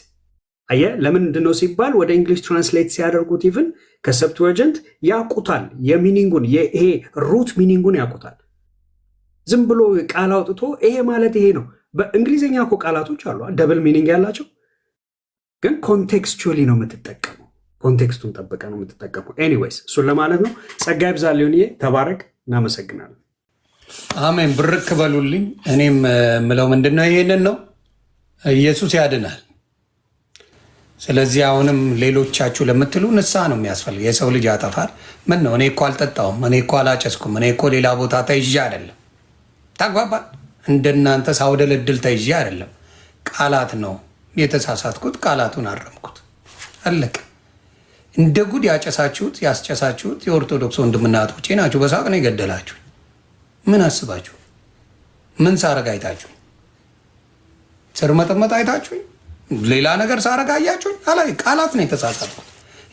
አየህ ለምንድን ነው ሲባል ወደ እንግሊሽ ትራንስሌት ሲያደርጉት ኢቭን ከሰብትወርጀንት ያውቁታል የሚኒንጉን ይሄ ሩት ሚኒንጉን ያውቁታል። ዝም ብሎ ቃል አውጥቶ ይሄ ማለት ይሄ ነው። በእንግሊዝኛ እኮ ቃላቶች አሉ ደብል ሚኒንግ ያላቸው፣ ግን ኮንቴክስቹዋሊ ነው የምትጠቀመው። ኮንቴክስቱን ጠብቀ ነው የምትጠቀመው። ኤኒዌይስ እሱን ለማለት ነው። ጸጋ ይብዛል። ሊሆንዬ ተባረክ። እናመሰግናለን። አሜን። ብርክ በሉልኝ። እኔም ምለው ምንድነው ይሄንን ነው፣ ኢየሱስ ያድናል። ስለዚህ አሁንም ሌሎቻችሁ ለምትሉ ንስሐ ነው የሚያስፈልግ። የሰው ልጅ ያጠፋል። ምን ነው እኔ እኮ አልጠጣውም፣ እኔ እኮ አላጨስኩም፣ እኔ እኮ ሌላ ቦታ ተይዤ አይደለም። ታግባባል። እንደናንተ ሳውደለድል ተይዤ አይደለም። ቃላት ነው የተሳሳትኩት፣ ቃላቱን አረምኩት፣ አለቀ። እንደ ጉድ ያጨሳችሁት ያስጨሳችሁት የኦርቶዶክስ ወንድምና እህቶቼ ናችሁ። በሳቅ ነው የገደላችሁ። ምን አስባችሁ? ምን ሳረግ አይታችሁ? ስር መጠመጥ አይታችሁ? ሌላ ነገር ሳረግ አያችሁ? አላይ ቃላት ነው የተሳሳትኩት።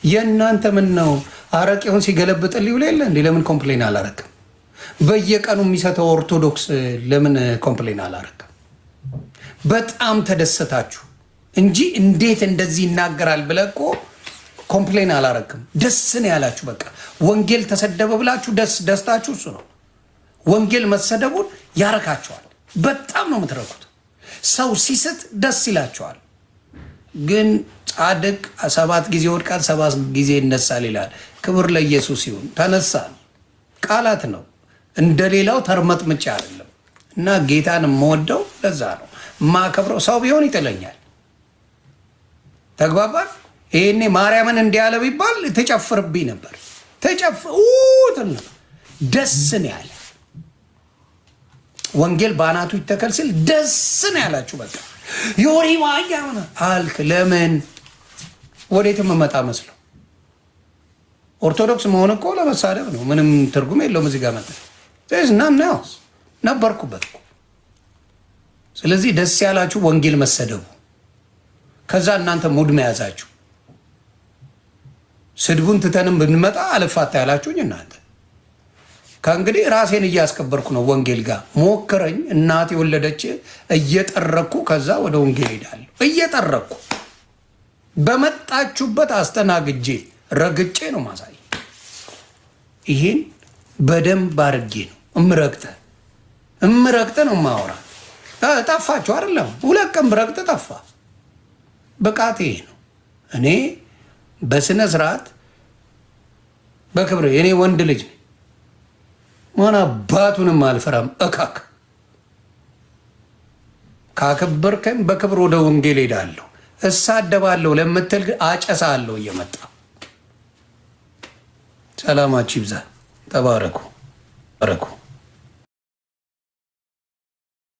የእናንተ ምን ነው አረቄውን ሲገለብጥልኝ ብለ የለ እንዴ? ለምን ኮምፕሌን አላረግም? በየቀኑ የሚሰጠው ኦርቶዶክስ ለምን ኮምፕሌን አላረግም? በጣም ተደሰታችሁ እንጂ እንዴት እንደዚህ ይናገራል ብለህ እኮ ኮምፕሌን አላረግም። ደስ ነው ያላችሁ። በቃ ወንጌል ተሰደበ ብላችሁ ደስታችሁ እሱ ነው። ወንጌል መሰደቡን ያረካቸዋል። በጣም ነው የምትረኩት። ሰው ሲስት ደስ ይላቸዋል። ግን ጻድቅ 7 ጊዜ ወድቃል 7 ጊዜ ይነሳል ይላል። ክብር ለኢየሱስ ይሁን። ተነሳል። ቃላት ነው፣ እንደሌላው ተርመጥምጫ አይደለም። እና ጌታን የምወደው ለዛ ነው ማከብረው። ሰው ቢሆን ይጥለኛል። ተግባባል። ይሄኔ ማርያምን እንዲያለ ቢባል ተጨፍርብኝ ነበር። ደስ ነው ያለ። ወንጌል በአናቱ ይተከል ሲል ደስ ነው ያላችሁ። በቃ ዮሪ ዋያ ሆነ አልክ። ለምን ወዴትም መጣ መስሎ? ኦርቶዶክስ መሆን እኮ ለመሳደብ ነው። ምንም ትርጉም የለውም። እዚህ ጋር መጣ ናናውስ ነበርኩበት። ስለዚህ ደስ ያላችሁ ወንጌል መሰደቡ፣ ከዛ እናንተ ሙድ መያዛችሁ። ስድቡን ትተንም ብንመጣ አልፋታ ያላችሁኝ እናንተ ከእንግዲህ ራሴን እያስከበርኩ ነው። ወንጌል ጋር ሞክረኝ፣ እናት የወለደች እየጠረኩ ከዛ ወደ ወንጌል ሄዳለሁ። እየጠረኩ በመጣችሁበት አስተናግጄ ረግጬ ነው ማሳይ። ይሄን በደንብ አድርጌ ነው እምረግጠ ነው ማወራ። ጠፋችሁ አይደለም? 2 ቀን ብረግጥ ጠፋ። ብቃት ይሄ ነው። እኔ በስነ ስርዓት በክብር እኔ ወንድ ልጅ ማን አባቱንም አልፈራም። እካክ ካከበርከኝ በክብር ወደ ወንጌል ሄዳለሁ። እሳደባለሁ ለምትል አጨሳለሁ እየመጣ። ሰላማችሁ ይብዛ። ተባረኩ።